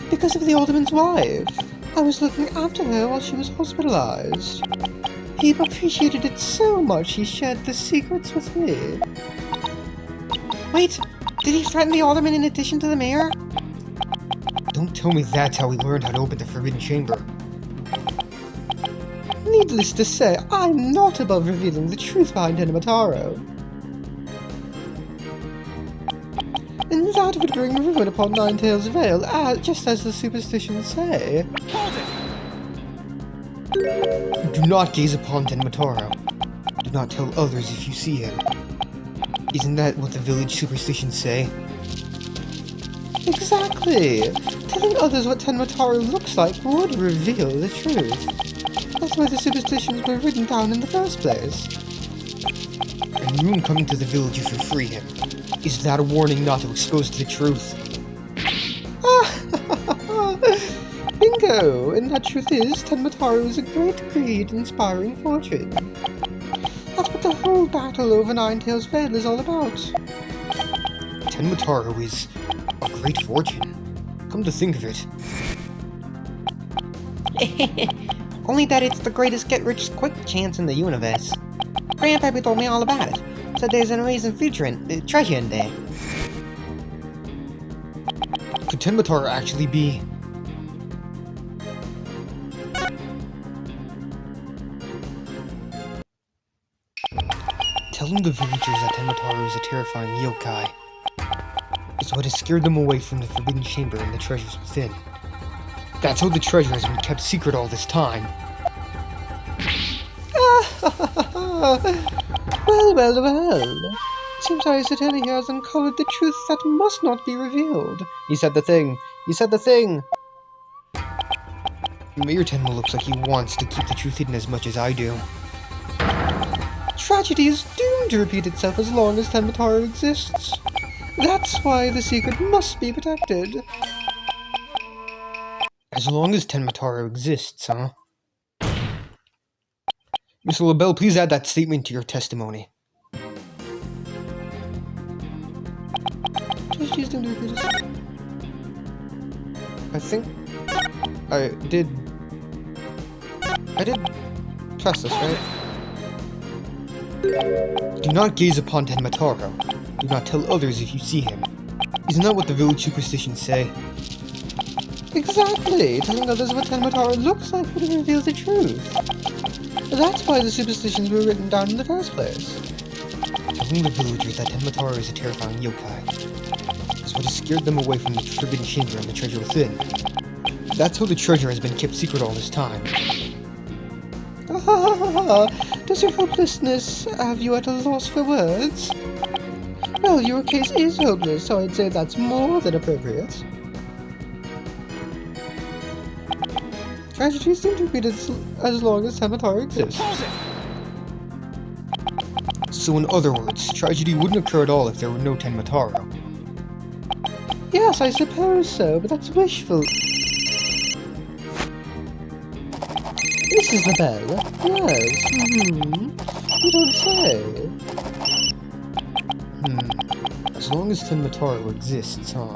Because of the Alderman's wife. I was looking after her while she was hospitalized. He appreciated it so much he shared the secrets with me. Wait, did he threaten the Alderman in addition to the mayor? Don't tell me that's how he learned how to open the Forbidden Chamber. Needless to say, I'm not above revealing the truth behind Tenmataro. And that would bring ruin upon Ninetails Vale, just as the superstitions say. Do not gaze upon Tenmataro. Do not tell others if you see him. Isn't that what the village superstitions say? Exactly! Telling others what Tenmataro looks like would reveal the truth. That's why the superstitions were written down in the first place. And you won't come into the village if you free him. Is that a warning not to expose the truth? Bingo! And that truth is, Tenmataro is a great greed inspiring fortune. That's what the whole battle over Ninetails Vale is all about. Tenmataro is a great fortune. Come to think of it. Only that it's the greatest get-rich-quick chance in the universe. Grandpappy told me all about it. Said there's an amazing treasure in there. Could Tenmataro actually be... Telling the villagers that Tenmataro is a terrifying yokai is what has scared them away from the Forbidden Chamber and the treasures within. That's how the treasure has been kept secret all this time. Well. Seems our attorney here has uncovered the truth that must not be revealed. He said the thing. Mayor Tenma looks like he wants to keep the truth hidden as much as I do. Tragedy is doomed to repeat itself as long as Tenmataro exists. That's why the secret must be protected. As long as Tenmataro exists, huh? Mr. LaBelle, please add that statement to your testimony. Please don't repeat it. I think I did press this, right? Do not gaze upon Tenmataro. Do not tell others if you see him. Isn't that what the village superstitions say? Exactly! Telling others what Tenmataro looks like would reveal the truth. That's why the superstitions were written down in the first place. Telling the villagers that Tenmataro is a terrifying yokai is what has scared them away from the Forbidden Chamber and the treasure within. That's how the treasure has been kept secret all this time. Does your hopelessness have you at a loss for words? Well, your case is hopeless, so I'd say that's more than appropriate. Tragedies seem to repeat as long as Tenmataro exists. So in other words, tragedy wouldn't occur at all if there were no Tenmataro. Yes, I suppose so, but that's wishful. This is the bell. Yes. You don't say. As long as Tenmataro exists, huh?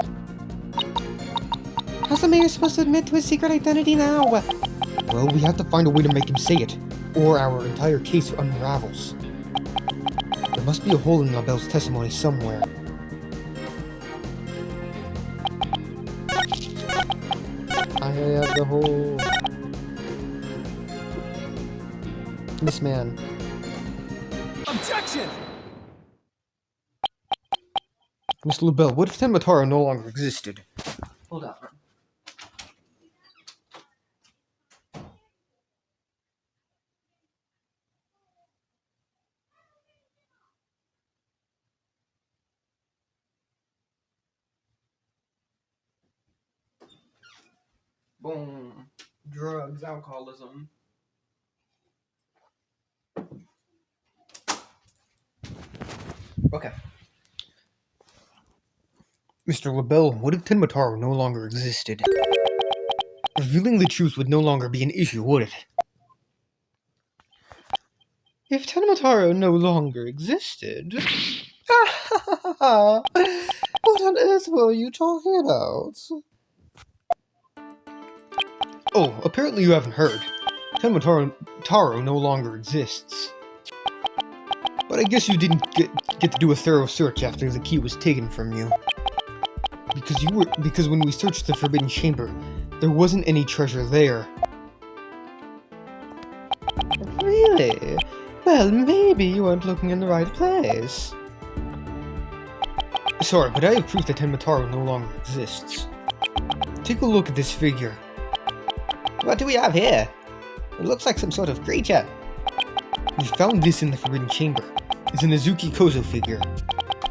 How's the mayor supposed to admit to his secret identity now? Well, we have to find a way to make him say it, or our entire case unravels. There must be a hole in LaBelle's testimony somewhere. I have the whole... This man. Objection! Mr. LaBelle, what if Tenmataro no longer existed? Hold up. Boom. Drugs, alcoholism. Okay. Mr. LaBelle, what if Tenmataro no longer existed? Revealing the truth would no longer be an issue, would it? If Tenmataro no longer existed... what on earth were you talking about? Oh, apparently you haven't heard. Tenmataro no longer exists. But I guess you didn't get to do a thorough search after the key was taken from you. Because when we searched the Forbidden Chamber, there wasn't any treasure there. Really? Well, maybe you weren't looking in the right place. Sorry, but I have proof that Tenmataro no longer exists. Take a look at this figure. What do we have here? It looks like some sort of creature. We found this in the Forbidden Chamber. It's an Azuki Kozo figure.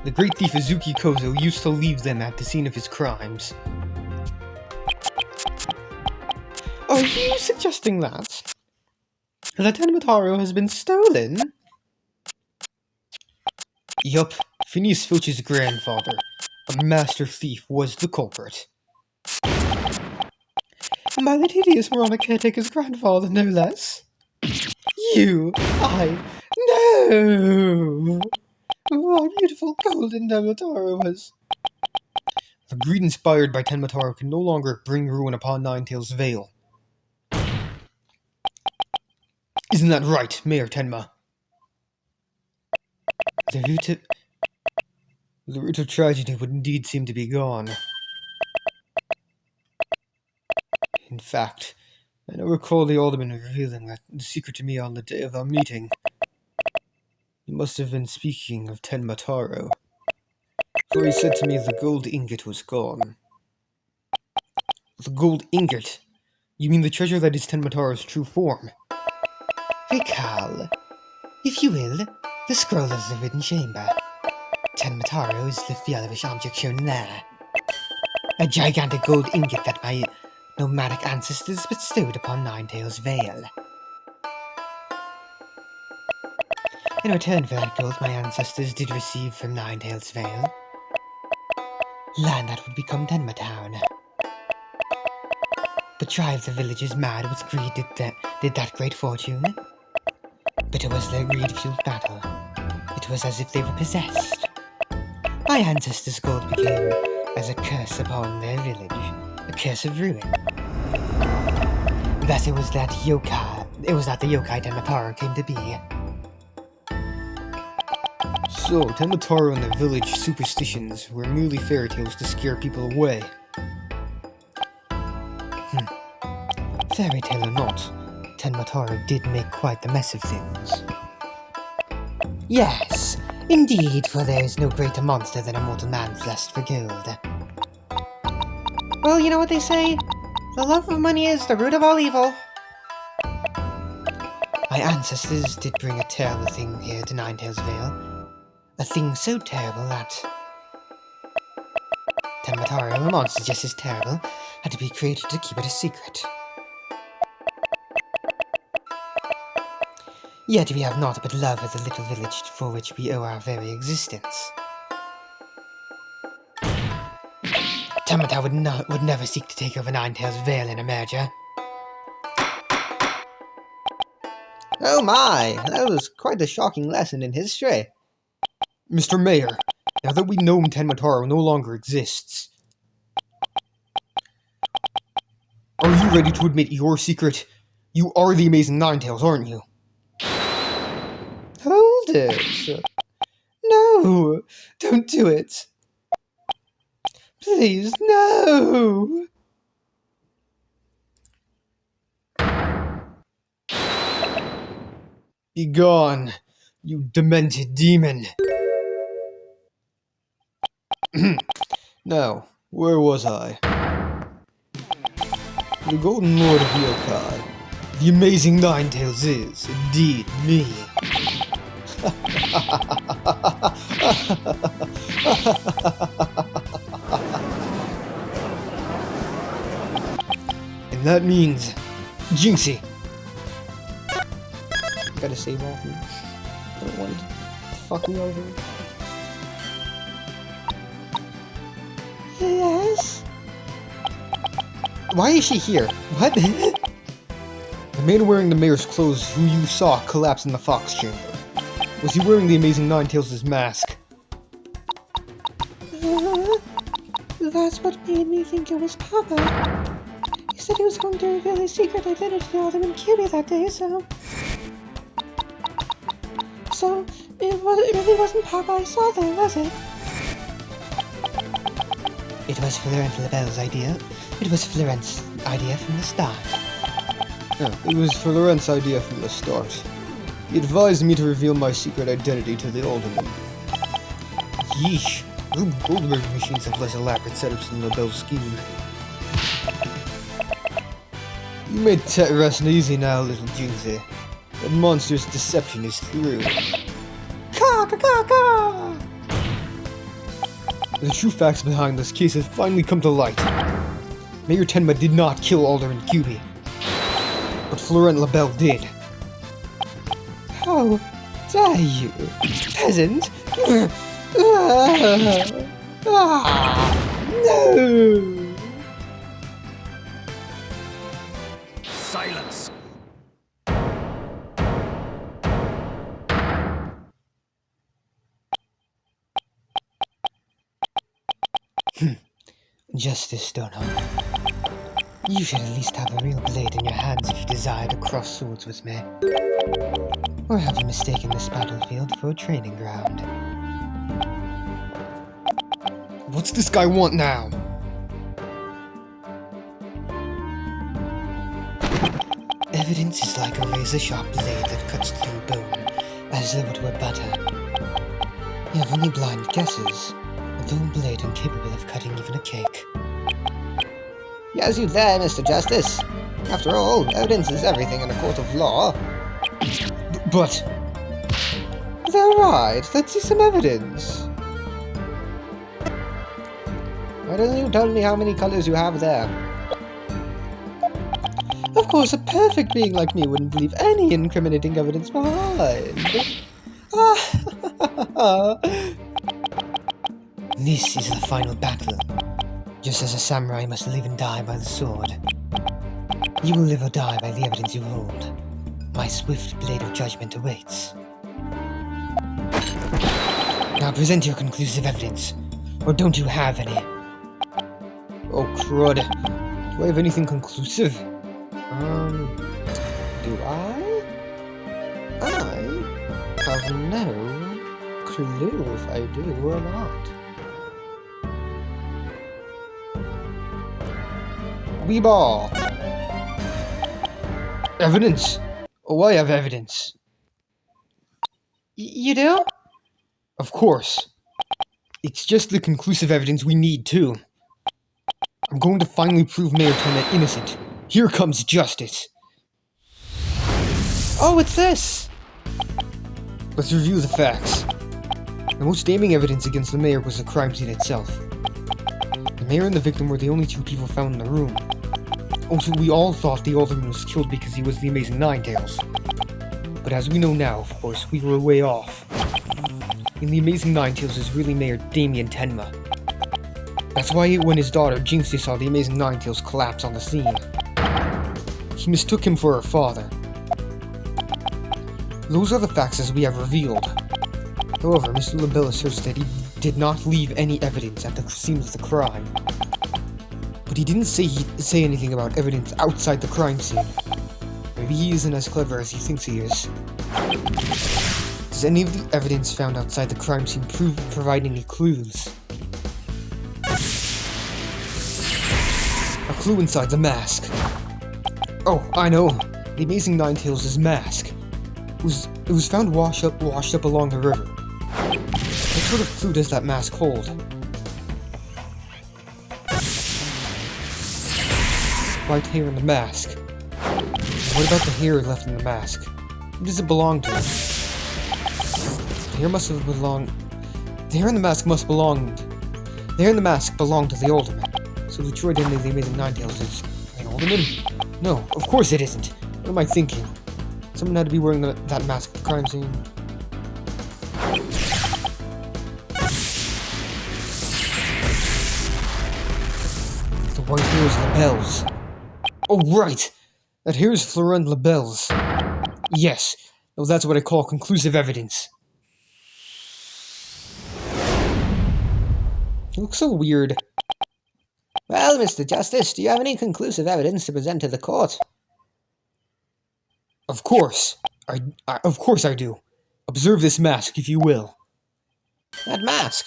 The great thief Azuki Kozo used to leave them at the scene of his crimes. Are you suggesting that? That Tenmataro has been stolen? Yup, Phineas Filch's grandfather, a master thief, was the culprit. By that hideous moronic caretaker's grandfather, no less. No! My beautiful golden Tenmataro was... The greed inspired by Tenmataro can no longer bring ruin upon Ninetails Vale. Isn't that right, Mayor Tenma? The root of tragedy would indeed seem to be gone. In fact, I now recall the Alderman revealing the secret to me on the day of our meeting. He must have been speaking of Tenmataro, for he said to me the gold ingot was gone. The gold ingot? You mean the treasure that is Tenmataro's true form? Recall, if you will, the scroll of the Forbidden Chamber. Tenmataro is the yellowish object shown there. A gigantic gold ingot that my nomadic ancestors bestowed upon Ninetails Vale. In return for that gold my ancestors did receive from Ninetails Vale, land that would become Tenma Town. The tribe of the villagers mad with greed did that great fortune. Bitter was their greed-fueled battle. It was as if they were possessed. My ancestors' gold became as a curse upon their village, a curse of ruin. Thus it was that the yokai Tenmataro came to be. So, Tenmataro and the village superstitions were merely fairy tales to scare people away. Fairy tale or not, Tenmataro did make quite the mess of things. Yes, indeed, for there is no greater monster than a mortal man's lust for gold. Well, you know what they say? The love of money is the root of all evil. My ancestors did bring a terrible thing here to Ninetails Vale. A thing so terrible that Tenmataro, a monster just as terrible, had to be created to keep it a secret. Yet we have naught but love for the little village for which we owe our very existence. Tenmataro would never seek to take over Ninetails Vale in a merger. Oh my, that was quite a shocking lesson in history. Mr. Mayor, now that we know Tenma no longer exists, are you ready to admit your secret? You are the Amazing Ninetales, aren't you? Hold it. No, don't do it. Please, no. Be gone, you demented demon. Now, where was I? The Golden Lord of Yokai. The Amazing Ninetales is, indeed, me. And that means, Jinxie. Gotta save all of them. I don't want it to fuck me over. Yes? Why is she here? What? The man wearing the mayor's clothes who you saw collapse in the fox chamber. Was he wearing the Amazing Ninetales' mask? That's what made me think it was Papa. He said he was going to reveal his secret identity to Alderman QB that day, so it really wasn't Papa I saw there, was it? It was Florent Labelle's idea. It was Florent's idea from the start. Yeah, it was Florent's idea from the start. He advised me to reveal my secret identity to the Alderman. Yeesh, those Goldberg machines have less elaborate setups than Labelle's scheme. You may rest easy now, little Jinxie. That monster's deception is through. Ka! The true facts behind this case have finally come to light. Mayor Tenma did not kill Alderman QB, but Florent Labelle did. How dare you, peasant! No! Silence. Justice, Stonehold. You should at least have a real blade in your hands if you desire to cross swords with me. Or have you mistaken this battlefield for a training ground? What's this guy want now? Evidence is like a razor-sharp blade that cuts through bone, as though it were butter. You have only blind guesses, a dull blade incapable of cutting even a cake. Yes, you there, Mr. Justice. After all, evidence is everything in a court of law. But... They're right, let's see some evidence. Why don't you tell me how many colors you have there? Of course, a perfect being like me wouldn't leave any incriminating evidence behind. This is the final battle. Just as a samurai must live and die by the sword. You will live or die by the evidence you hold. My swift blade of judgment awaits. Now present your conclusive evidence, or don't you have any? oh crud. Do I have anything conclusive? Do I? I have no clue if I do or not. Weeball! Evidence! Oh, I have evidence. You do? Of course. It's just the conclusive evidence we need, too. I'm going to finally prove Mayor Tenma innocent. Here comes justice. Oh, it's this! Let's review the facts. The most damning evidence against the mayor was the crime scene itself. The mayor and the victim were the only two people found in the room. Also, we all thought the alderman was killed because he was the Amazing Ninetales. But as we know now, of course, we were way off. And the Amazing Ninetales is really Mayor Damien Tenma. That's why when his daughter Jinxie saw the Amazing Ninetales collapse on the scene, he mistook him for her father. Those are the facts as we have revealed. However, Mr. LaBelle asserts that he did not leave any evidence at the scene of the crime. But he didn't say anything about evidence outside the crime scene. Maybe he isn't as clever as he thinks he is. Does any of the evidence found outside the crime scene provide any clues? A clue inside the mask. Oh, I know. The Amazing Ninetales' mask. It was found washed up along the river. What sort of clue does that mask hold? White hair in the mask. What about the hair left in the mask? Who does it belong to? The hair must have belonged. The hair in the mask must belong. The hair in the mask belonged to the alderman. So the true identity of the Amazing Ninetales is an alderman? No, of course it isn't. What am I thinking? Someone had to be wearing that mask at the crime scene. The white hair is LaBelle's. Oh, right! That hair is Florent LaBelle's. Yes. Well, that's what I call conclusive evidence. It looks so weird. Well, Mr. Justice, do you have any conclusive evidence to present to the court? Of course. Of course I do. Observe this mask, if you will. That mask?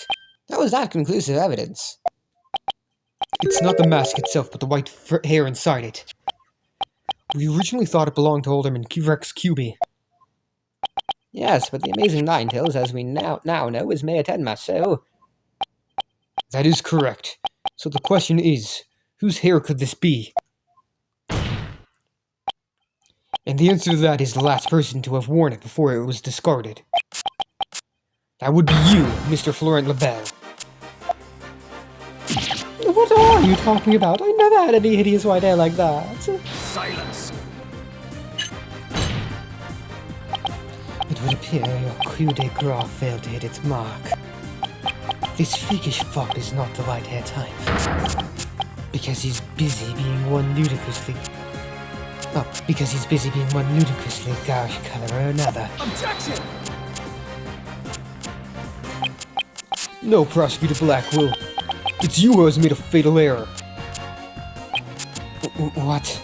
How is that conclusive evidence? It's not the mask itself, but the white hair inside it. We originally thought it belonged to Alderman Rex Cuby. Yes, but the Amazing Ninetales, as we now know, is Mayor Tenma, so... That is correct. So the question is, whose hair could this be? And the answer to that is the last person to have worn it before it was discarded. That would be you, Mr. Florent LaBelle. What are you talking about? I never had any hideous white hair like that. Silence! It would appear your coup de grace failed to hit its mark. This freakish fop is not the white hair type. Because he's busy being one ludicrously... Oh, because he's busy being one ludicrously garish color or another. Objection! No, Prosecutor Blackwell. It's you who has made a fatal error. What?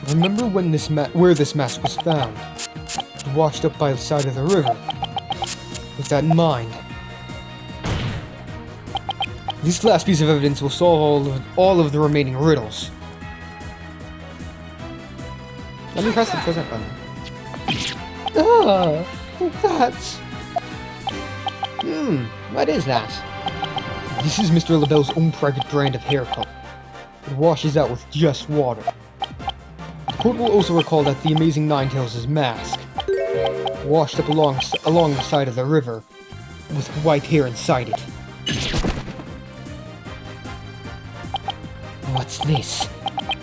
Remember when where this mask was found? Washed up by the side of the river. With that in mind, this last piece of evidence will solve all of the remaining riddles. Let me press the present button. Ah, that's... What is that? This is Mr. LaBelle's own private brand of hair color. It washes out with just water. The court will also recall that the Amazing Ninetales' mask washed up along the side of the river with white hair inside it. What's this?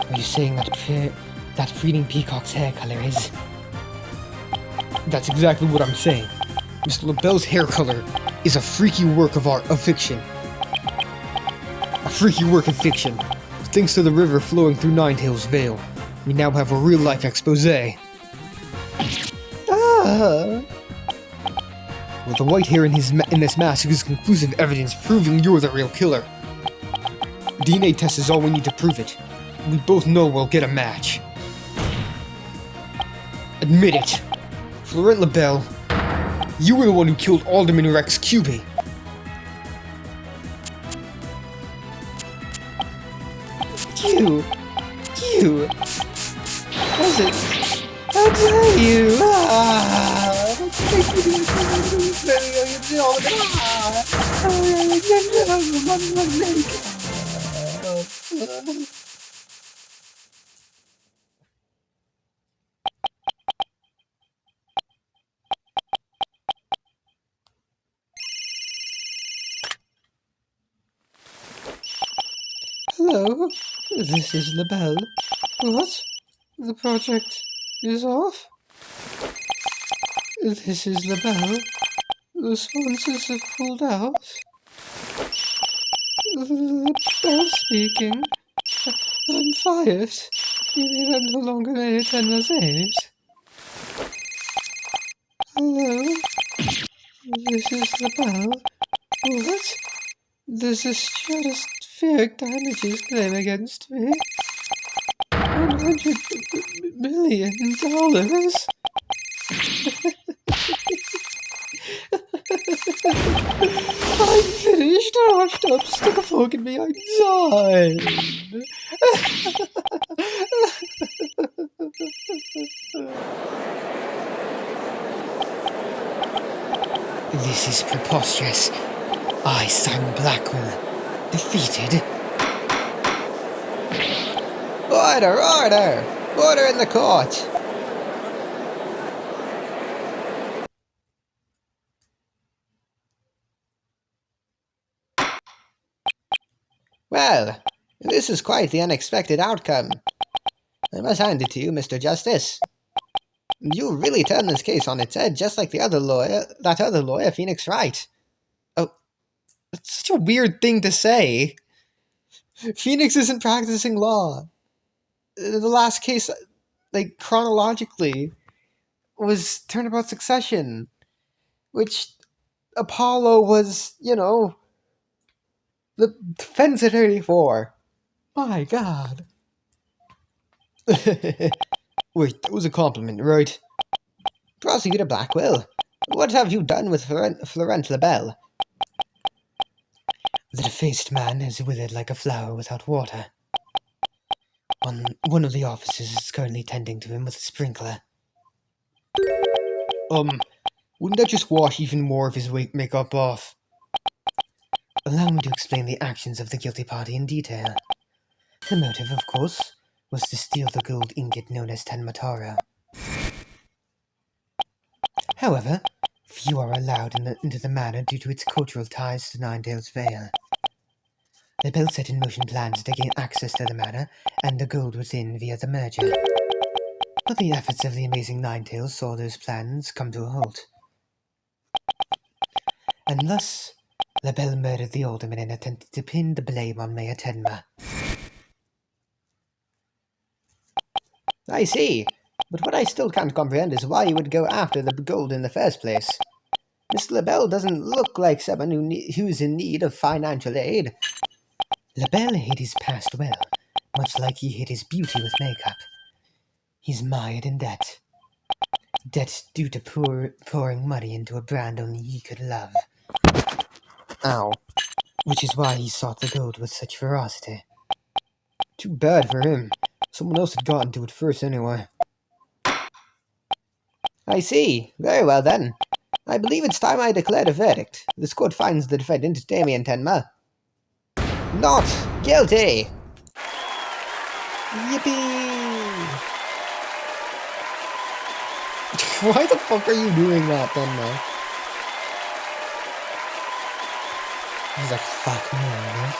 Are you saying that Freeding Peacock's hair color is? That's exactly what I'm saying. Mr. LaBelle's hair color is a freaky work of fiction. A freaky work of fiction. Thanks to the river flowing through Ninetales Vale, we now have a real-life expose. Well, the white hair in this mask is conclusive evidence proving you're the real killer. DNA test is all we need to prove it. We both know we'll get a match. Admit it. Florent LaBelle, you were the one who killed Alderman Rex Cuby. You! How dare you! Hello, this is LaBelle. What? The project is off? This is LaBelle. The sponsors have pulled out. LaBelle speaking. I'm fired. You mean I'm no longer Mayor Tenma's aide? Hello? This is the bell. What? There's a stratospheric damages claim against me. $100 million? I'm finished. Washed up. Stick a fork in me. I'm done. This is preposterous. I, Simon Blackwell, defeated. Order! Order! Order in the court! Well, this is quite the unexpected outcome. I must hand it to you, Mr. Justice. You really turned this case on its head, just like that other lawyer, Phoenix Wright. Oh, that's such a weird thing to say. Phoenix isn't practicing law. The last case, like, chronologically, was Turnabout Succession, which Apollo was, you know, the defense attorney for. My God. Wait, that was a compliment, right? Prosecutor Blackwell, what have you done with Florent Labelle? The defaced man is withered like a flower without water. One of the officers is currently tending to him with a sprinkler. Wouldn't that just wash even more of his makeup off? Allow me to explain the actions of the guilty party in detail. The motive, of course, was to steal the gold ingot known as Tenmatara. However, few are allowed into the manor due to its cultural ties to Ninetales Vale. The Bell set in motion plans to gain access to the manor and the gold within via the merger. But the efforts of the amazing Ninetales saw those plans come to a halt. And thus, LaBelle murdered the alderman and attempted to pin the blame on Mayor Tenma. I see, but what I still can't comprehend is why you would go after the gold in the first place. Mr. LaBelle doesn't look like someone who's in need of financial aid. LaBelle hid his past well, much like he hid his beauty with makeup. He's mired in debt. Debt due to pouring money into a brand only he could love. Ow. Which is why he sought the gold with such ferocity. Too bad for him. Someone else had gotten to it first anyway. I see. Very well then. I believe it's time I declared a verdict. This court finds the defendant, Damien Tenma, not guilty! Yippee! Why the fuck are you doing that, Tenma? He's like, fuck me, man.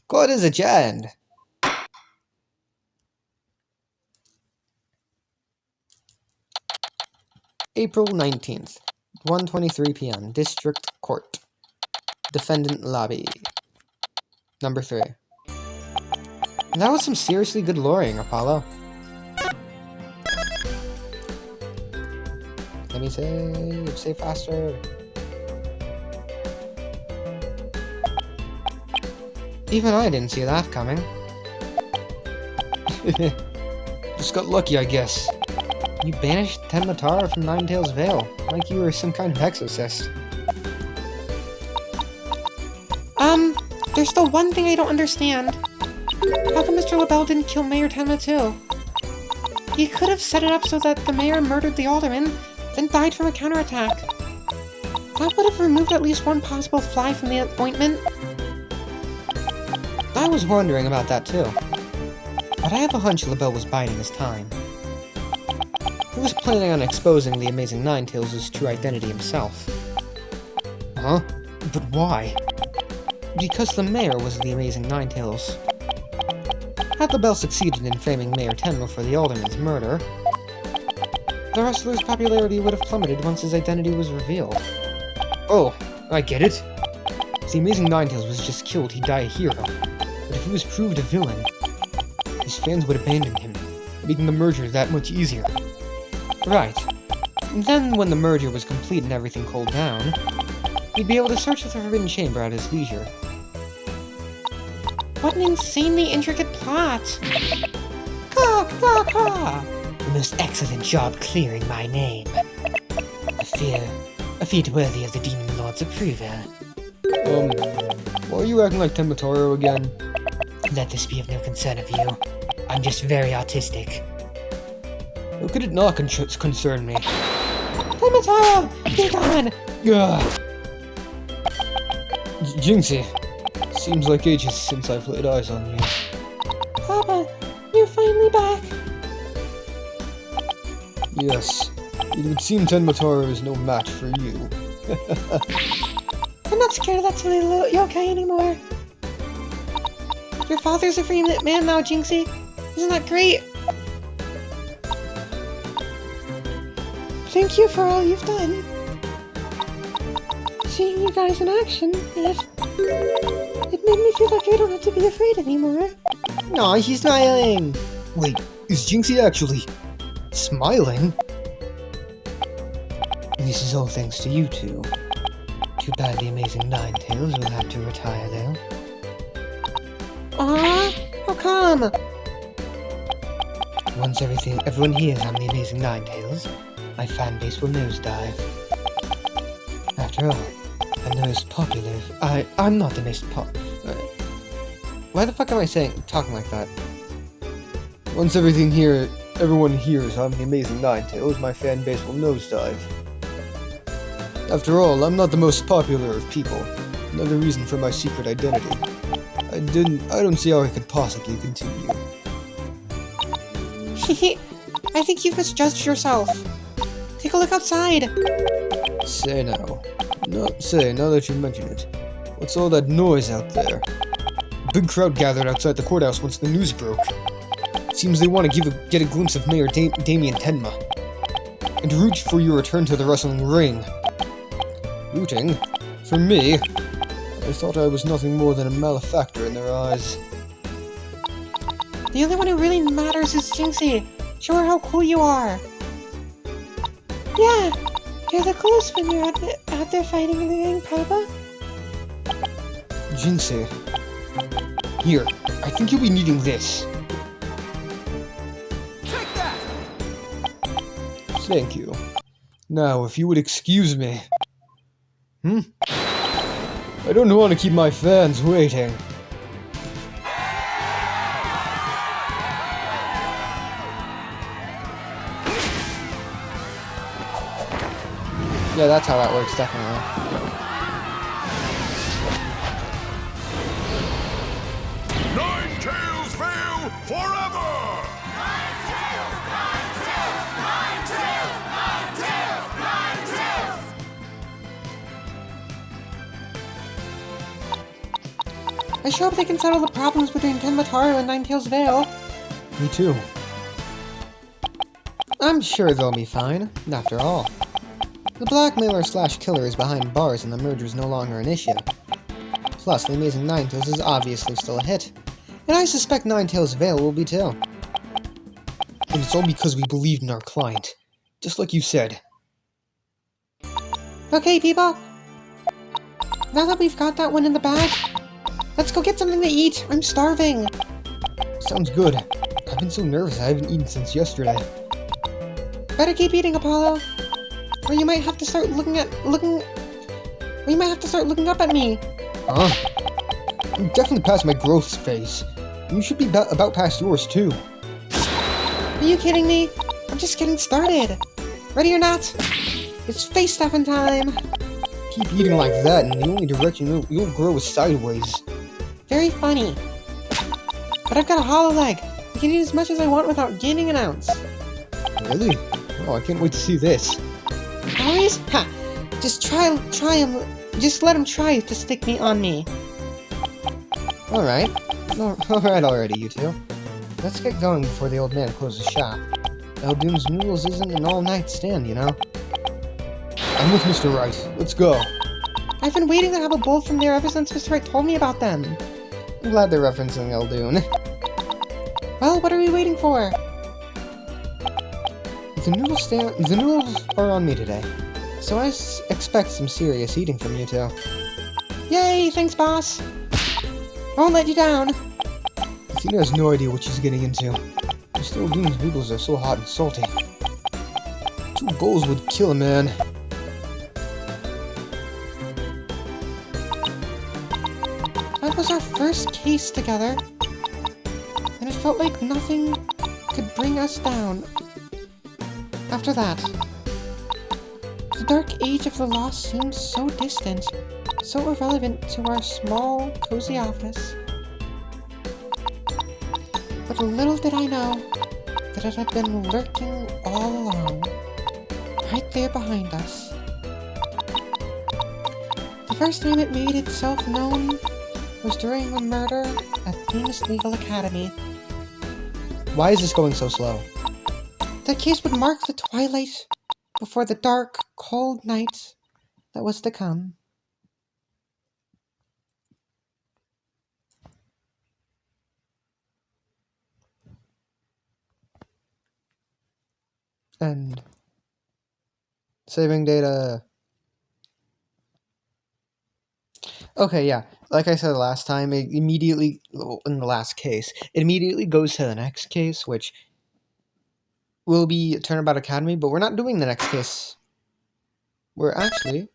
Court is adjourned. April 19th, 1:23 p.m. District Court. Defendant Lobby. Number 3. That was some seriously good lawyering, Apollo. Let me say faster. Even I didn't see that coming. Just got lucky, I guess. You banished Tenmatara from Ninetales Vale, like you were some kind of exorcist. There's still one thing I don't understand. How come Mr. LaBelle didn't kill Mayor Tenma too? He could have set it up so that the mayor murdered the alderman, then died from a counterattack. That would have removed at least one possible fly from the ointment. I was wondering about that too. But I have a hunch LaBelle was biding his time. He was planning on exposing the amazing Ninetales' true identity himself. Huh? But why? Because the mayor was the amazing Ninetales. Had LaBelle succeeded in framing Mayor Tenma for the alderman's murder, the wrestler's popularity would have plummeted once his identity was revealed. Oh, I get it. If the amazing Ninetales was just killed, he'd die a hero. But if he was proved a villain, his fans would abandon him. making the merger that much easier. Right. And then when the merger was complete and everything cooled down, he'd be able to search the Forbidden Chamber at his leisure. What an insanely intricate plot! Caw, caw, caw! The most excellent job clearing my name. A feat worthy of the Demon Lord's approval. Why are you acting like Tenma again? Let this be of no concern of you. I'm just very autistic. How could it not concern me? Tenma, be gone! Ugh. Jinxie, seems like ages since I've laid eyes on you. Papa, you're finally back. Yes, it would seem Tenma is no match for you. I'm not scared of that silly little yokai anymore. Your father's a free man now, Jinxie. Isn't that great? Thank you for all you've done. Seeing you guys in action, it made me feel like I don't have to be afraid anymore. Aw, she's smiling! Wait, is Jinxie actually smiling? This is all thanks to you two. Too bad the amazing Ninetales will have to retire, though. How come? Once everyone hears I'm the amazing Ninetales, my fan base will nosedive. After all, I'm the most popular. I'm not the most Why the fuck am I talking like that? Once everyone hears I'm the amazing Ninetales, my fan base will nosedive. After all, I'm not the most popular of people. Another reason for my secret identity. I don't see how I could possibly continue. I think you've misjudged yourself. Take a look outside. Say now. Now that you mention it. What's all that noise out there? A big crowd gathered outside the courthouse once the news broke. Seems they want to get a glimpse of Mayor Damien Tenma. And root for your return to the wrestling ring. Rooting? For me? I thought I was nothing more than a malefactor in their eyes. The only one who really matters is Jinxie. Show her how cool you are. Yeah, you're the coolest when you're out there fighting in the ring, Papa. Jinxie. Here, I think you'll be needing this. Take that! Thank you. Now, if you would excuse me. I don't want to keep my fans waiting. Yeah, that's how that works, definitely. Ninetales fail forever! I sure hope they can settle the problems between Tenma and Ninetales Vale. Me too. I'm sure they'll be fine, after all. The blackmailer/killer is behind bars and the merger is no longer an issue. Plus, the Amazing Ninetales is obviously still a hit. And I suspect Ninetales Vale will be too. And it's all because we believed in our client. Just like you said. Okay, people. Now that we've got that one in the bag, let's go get something to eat. I'm starving. Sounds good. I've been so nervous I haven't eaten since yesterday. Better keep eating, Apollo. Or you might have to start looking up at me. Huh? I'm definitely past my growth phase. You should be about past yours too. Are you kidding me? I'm just getting started. Ready or not? It's face stuffing time. Keep eating like that, and the only direction you'll grow is sideways. Very funny. But I've got a hollow leg. I can eat as much as I want without gaining an ounce. Really? Oh, I can't wait to see this. Calories? Ha! Just try him. Just let him try to stick me on me. Alright. Alright already, you two. Let's get going before the old man closes shop. Eldoon's Noodles isn't an all-night stand, you know? I'm with Mr. Wright. Let's go. I've been waiting to have a bowl from there ever since Mr. Wright told me about them. I'm glad they're referencing Eldoon. Well, what are we waiting for? The noodles are on me today, so I expect some serious eating from you two. Yay, thanks, boss. Won't let you down. Athena has no idea what she's getting into. Mr. O'Doon's noodles are so hot and salty. 2 bowls would kill a man. That was our first case together, and it felt like nothing could bring us down. After that, the dark age of the lost seemed so distant, so irrelevant to our small, cozy office. But little did I know that it had been lurking all along, right there behind us. The first time it made itself known was during the murder at Themis Legal Academy. Why is this going so slow? That case would mark the twilight before the dark, cold night that was to come. And saving data. Okay, yeah. Like I said last time, it immediately, in the last case, it immediately goes to the next case, which will be Turnabout Academy, but we're not doing the next case. We're actually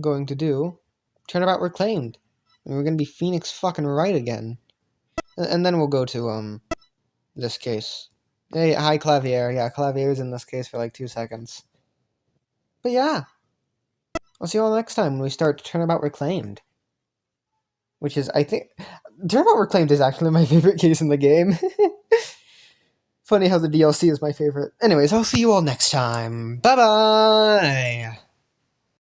going to do Turnabout Reclaimed. And we're going to be Phoenix fucking Wright again. And then we'll go to, this case. Hey, hi, Clavier. Yeah, Clavier's in this case for like 2 seconds. But yeah. I'll see you all next time when we start Turnabout Reclaimed. Which is, I think... Turnabout Reclaimed is actually my favorite case in the game. Funny how the DLC is my favorite. Anyways, I'll see you all next time. Bye-bye!